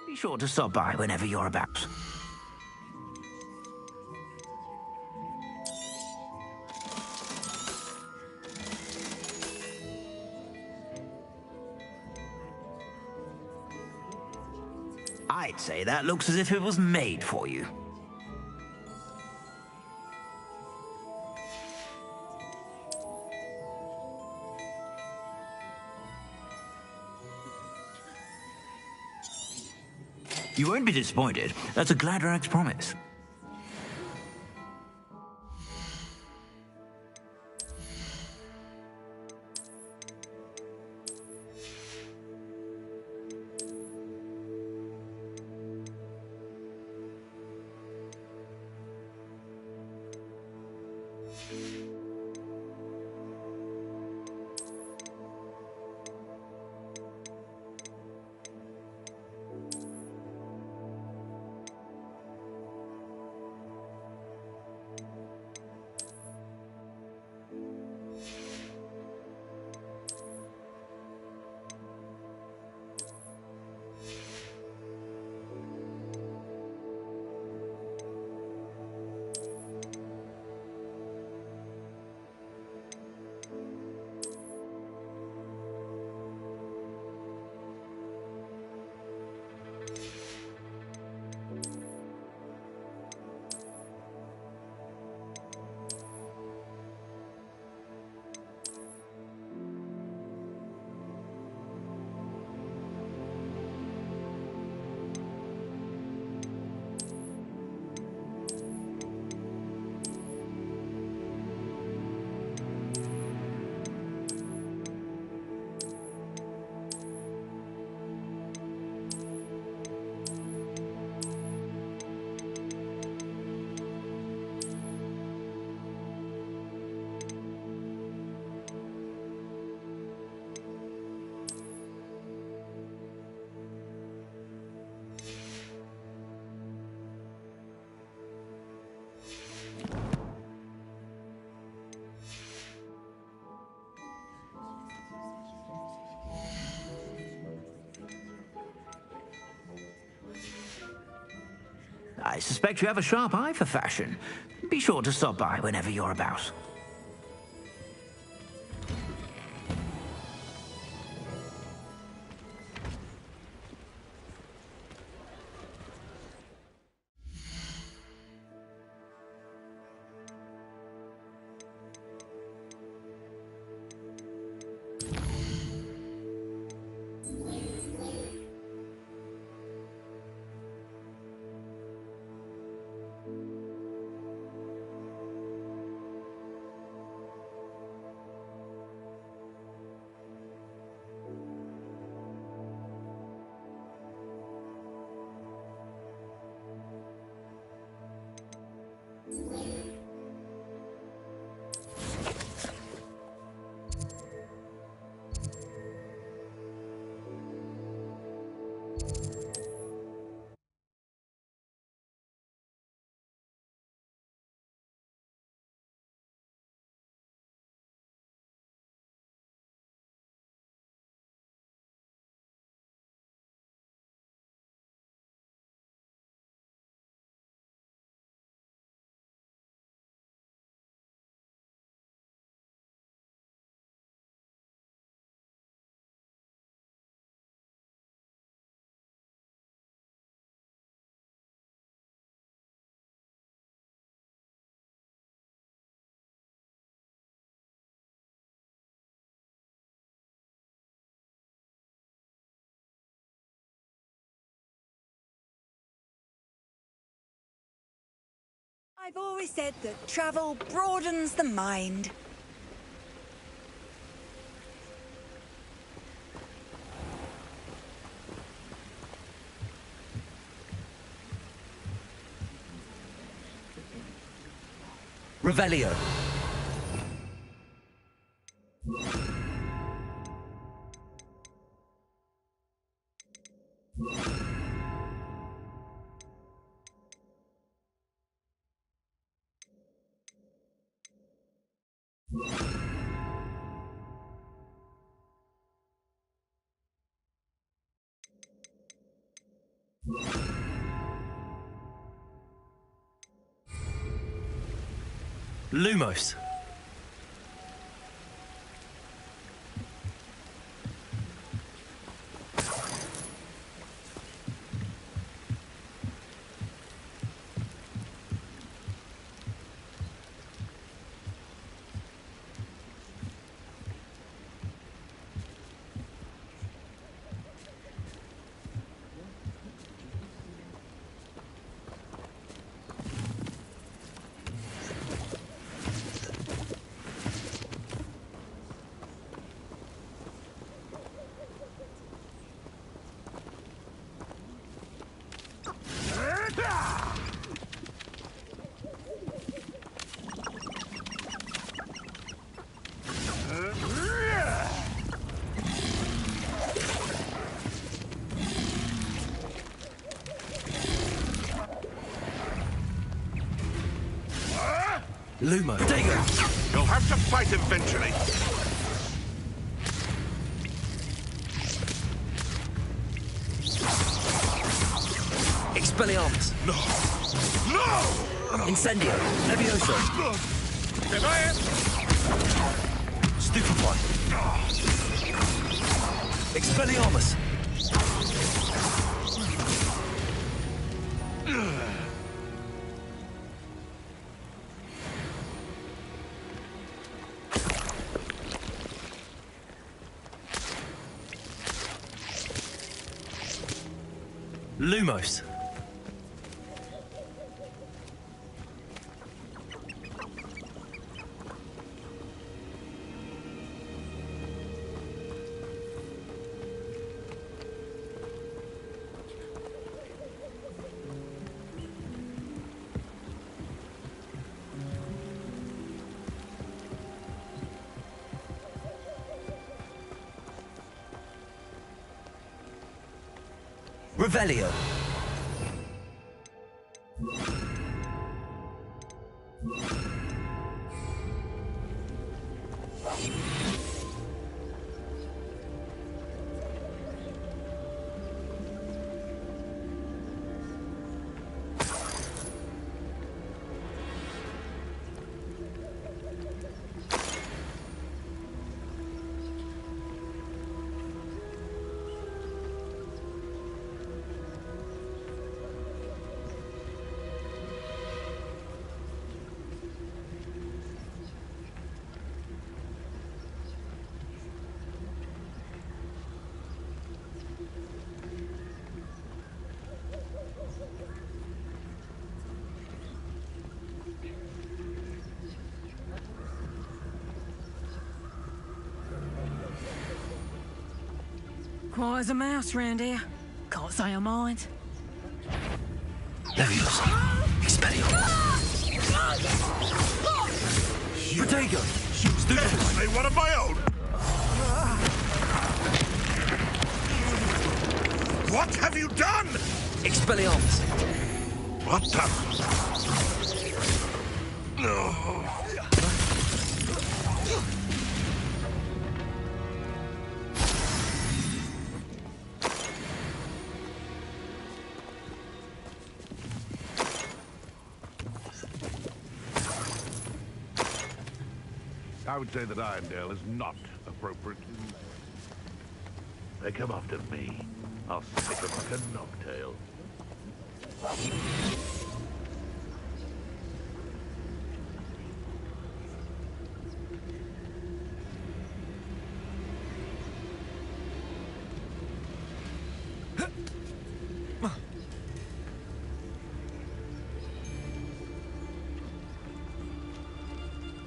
[SPEAKER 17] Be sure to stop by whenever you're about. I'd say that looks as if it was made for you. You won't be disappointed. That's a Gladrag's promise. I suspect you have a sharp eye for fashion. Be sure to stop by whenever you're about.
[SPEAKER 2] I've always said that travel broadens the mind.
[SPEAKER 7] Revelio. Lumos. Lumo, Dago!
[SPEAKER 13] You'll have to fight eventually.
[SPEAKER 7] Expelliarmus.
[SPEAKER 13] No! No!
[SPEAKER 7] Incendio. Levioso.
[SPEAKER 13] Deny it!
[SPEAKER 7] Stupefy. Expelliarmus. Lumos. Revelio.
[SPEAKER 1] Quiet as a mouse round here. Can't say I mind.
[SPEAKER 7] Levioso. Expelliarmus. Protego!
[SPEAKER 13] Definitely one of my own! What have you done?
[SPEAKER 3] Expelliarmus.
[SPEAKER 13] What the? No. I would say that Irondale is not appropriately named. They come after me. I'll stick them like a knocktail.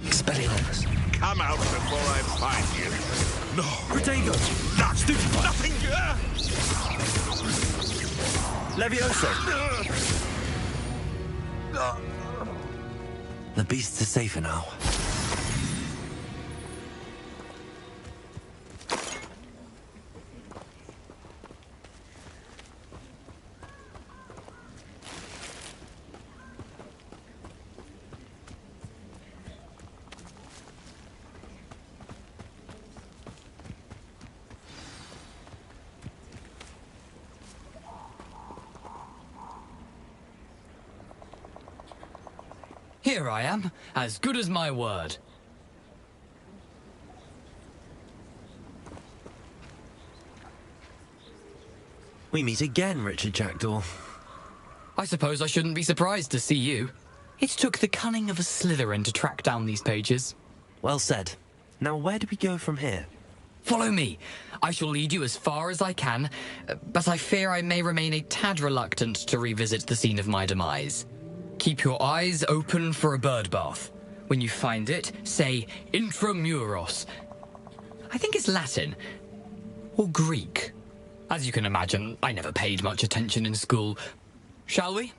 [SPEAKER 7] Expelliarmus.
[SPEAKER 13] Come out before I find you. No.
[SPEAKER 7] Protego!
[SPEAKER 13] Nothing.
[SPEAKER 7] Levioso! The beasts are safer now.
[SPEAKER 12] Here I am, as good as my word.
[SPEAKER 7] We meet again, Richard Jackdaw.
[SPEAKER 12] I suppose I shouldn't be surprised to see you. It took the cunning of a Slytherin to track down these pages.
[SPEAKER 7] Well said. Now where do we go from here?
[SPEAKER 12] Follow me. I shall lead you as far as I can, but I fear I may remain a tad reluctant to revisit the scene of my demise. Keep your eyes open for a bird bath. When you find it, say intramuros. I think it's Latin. Or Greek. As you can imagine, I never paid much attention in school. Shall we?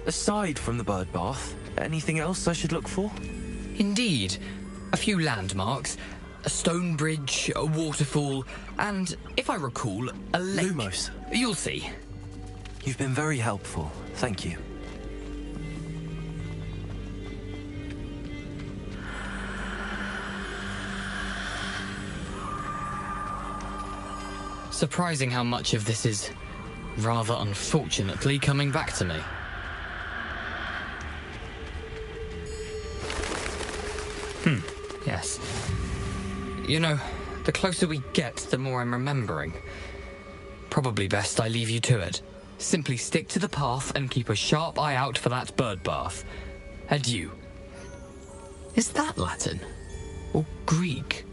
[SPEAKER 7] Aside from the bird bath, anything else I should look for?
[SPEAKER 12] Indeed. A few landmarks. A stone bridge, a waterfall, and, if I recall, a lake.
[SPEAKER 7] Lumos.
[SPEAKER 12] You'll see.
[SPEAKER 7] You've been very helpful. Thank you.
[SPEAKER 12] Surprising how much of this is, rather unfortunately, coming back to me. Yes. You know, the closer we get, the more I'm remembering. Probably best I leave you to it. Simply stick to the path and keep a sharp eye out for that bird bath. Adieu. Is that Latin? Or Greek?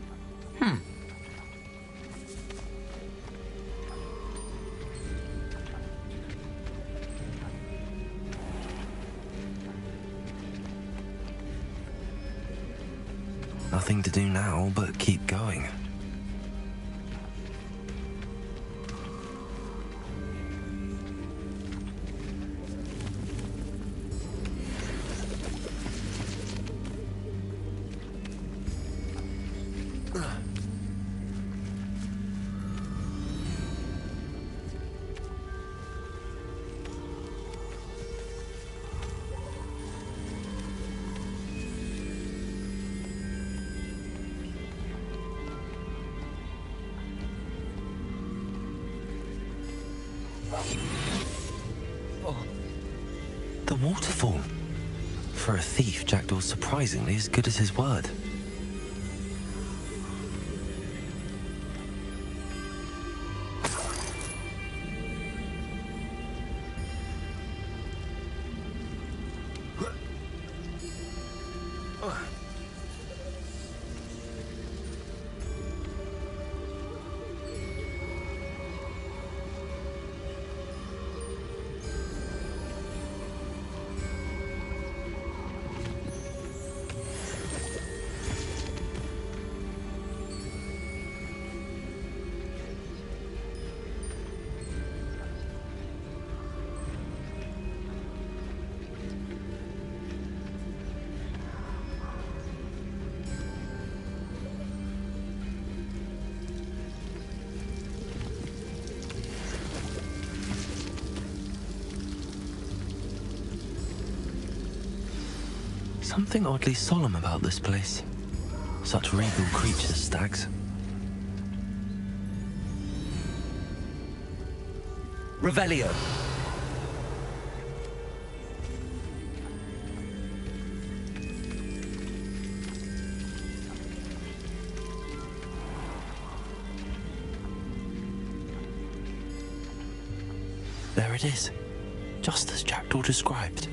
[SPEAKER 7] Nothing to do now but keep going. The waterfall. For a thief, Jackdaw's surprisingly as good as his word. something oddly solemn about this place. Such regal creatures, stags.
[SPEAKER 10] Revelio.
[SPEAKER 7] There it is, just as Jackdaw described.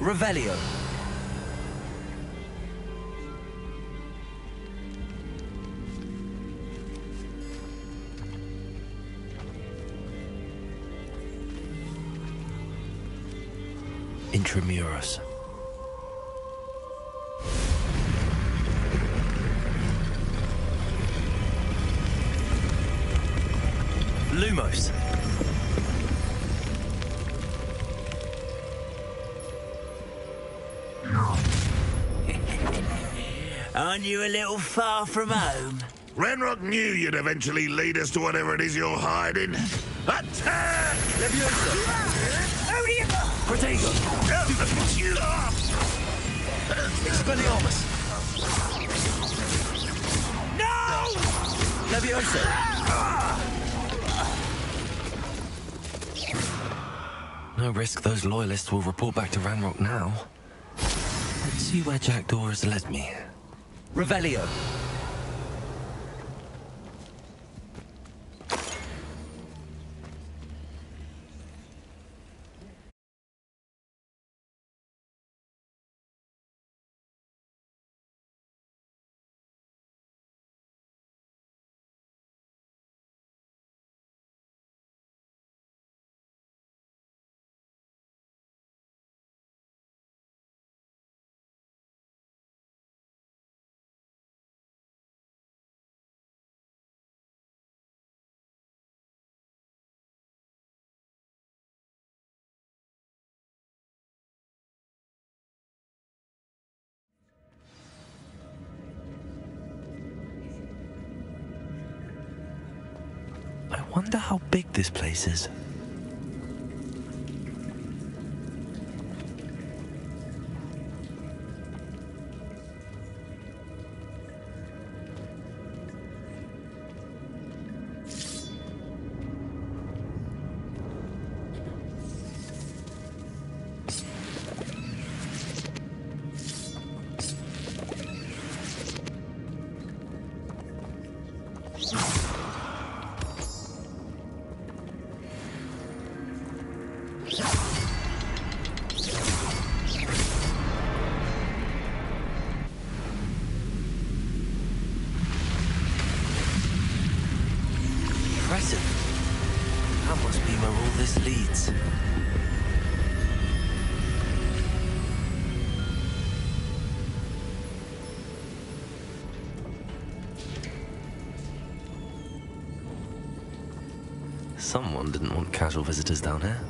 [SPEAKER 10] Revelio.
[SPEAKER 7] Intramuros. Lumos.
[SPEAKER 15] Aren't you a little far from home?
[SPEAKER 13] Ranrock knew you'd eventually lead us to whatever it is you're hiding. Attack!
[SPEAKER 7] Protego! Expelliarmus!
[SPEAKER 15] No!
[SPEAKER 7] Levioso! No risk those loyalists will report back to Ranrock now. Let's see where Jackdaw has led me.
[SPEAKER 10] Revelio.
[SPEAKER 7] I wonder how big this place is. Impressive. That must be where all this leads. Someone didn't want casual visitors down here.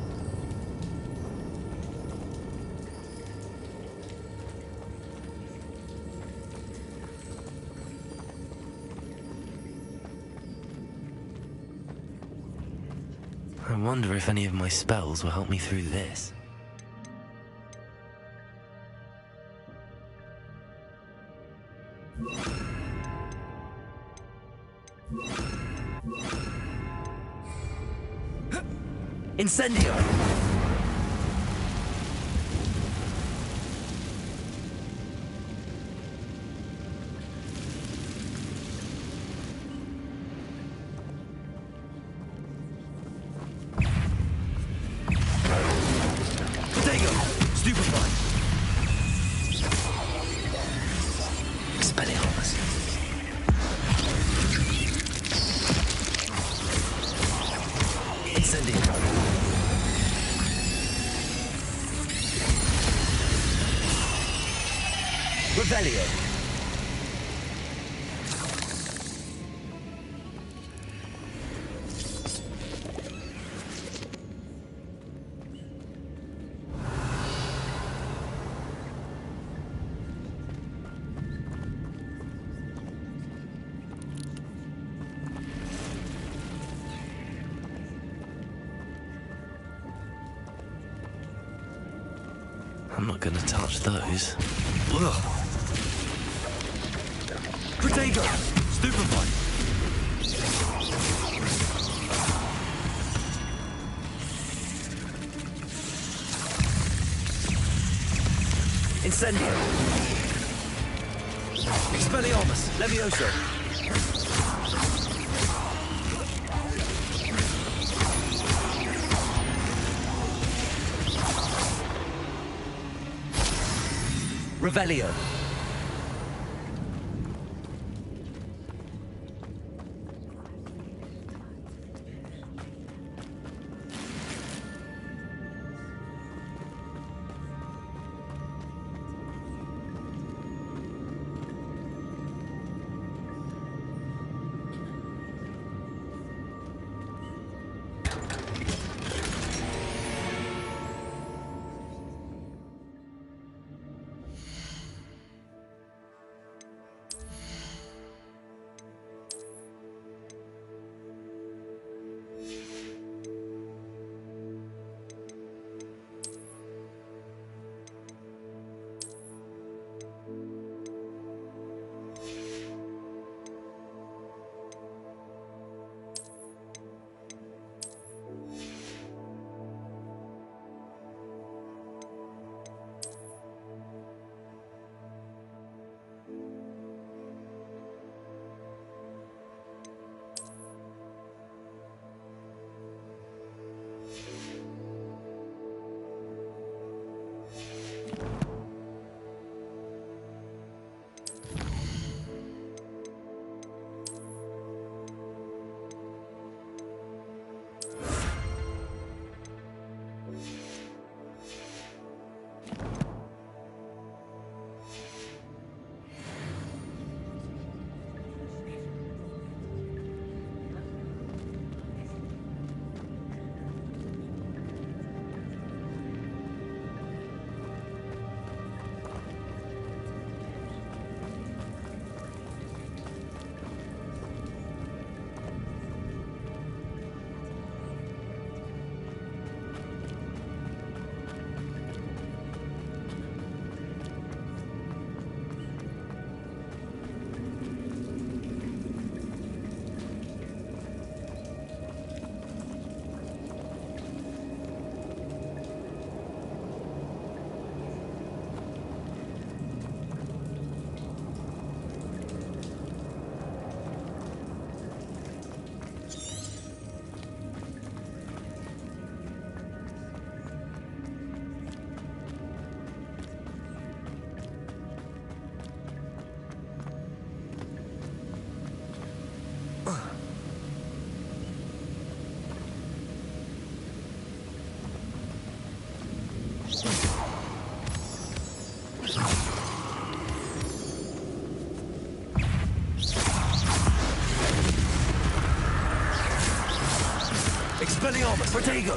[SPEAKER 7] I wonder if any of my spells will help me through this. Incendio! Potato! Stupefy! Expelliarmus! Incendio! Revelio! I'm not gonna touch those. Ugh. Protego! Stupefy! Incendio! Expelliarmus! Levioso! Revelio! Expelliarmus! Protego!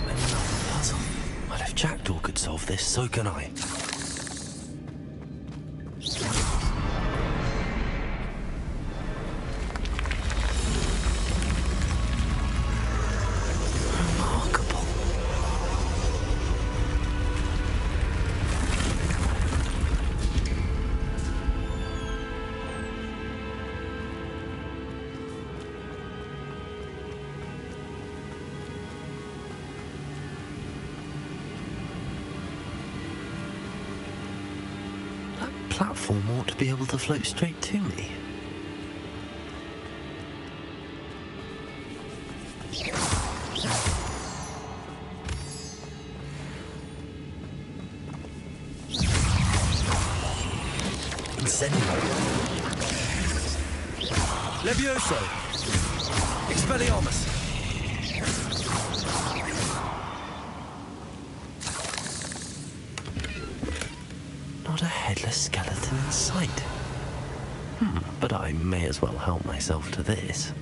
[SPEAKER 7] Another puzzle. Well, if Jackdaw could solve this, so can I. platform ought to be able to float straight to me.
[SPEAKER 16] Levioso! Expelliarmus!
[SPEAKER 7] Not a headless skeleton in sight. But I may as well help myself to this.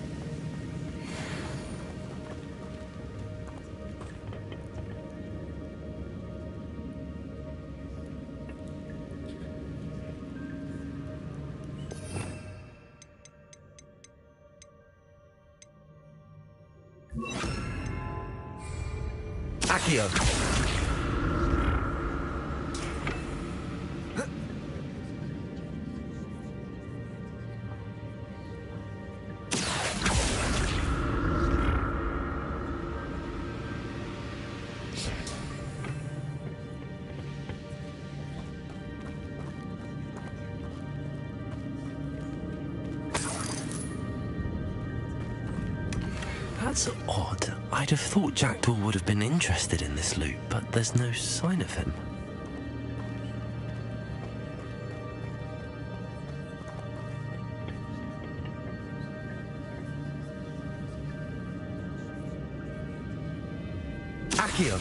[SPEAKER 16] Accio!
[SPEAKER 7] That's odd. I'd have thought Jackdaw would have been interested in this loot, but there's no sign of him.
[SPEAKER 16] Accio!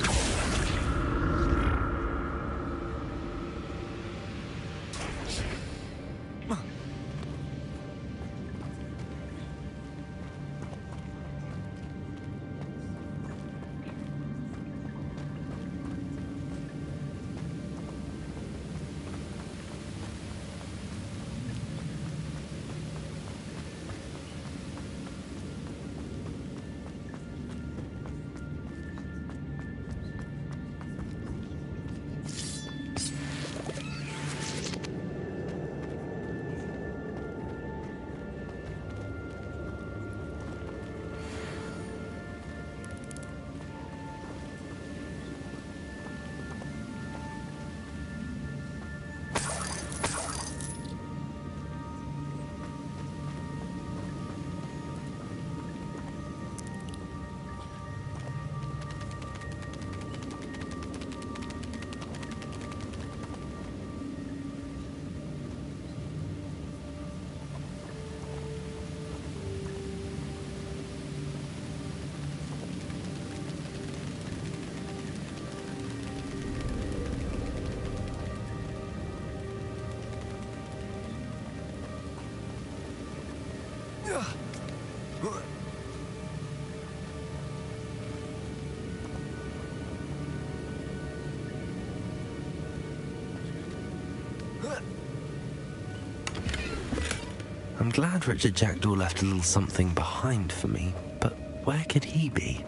[SPEAKER 7] I'm glad Richard Jackdaw left a little something behind for me, but where could he be?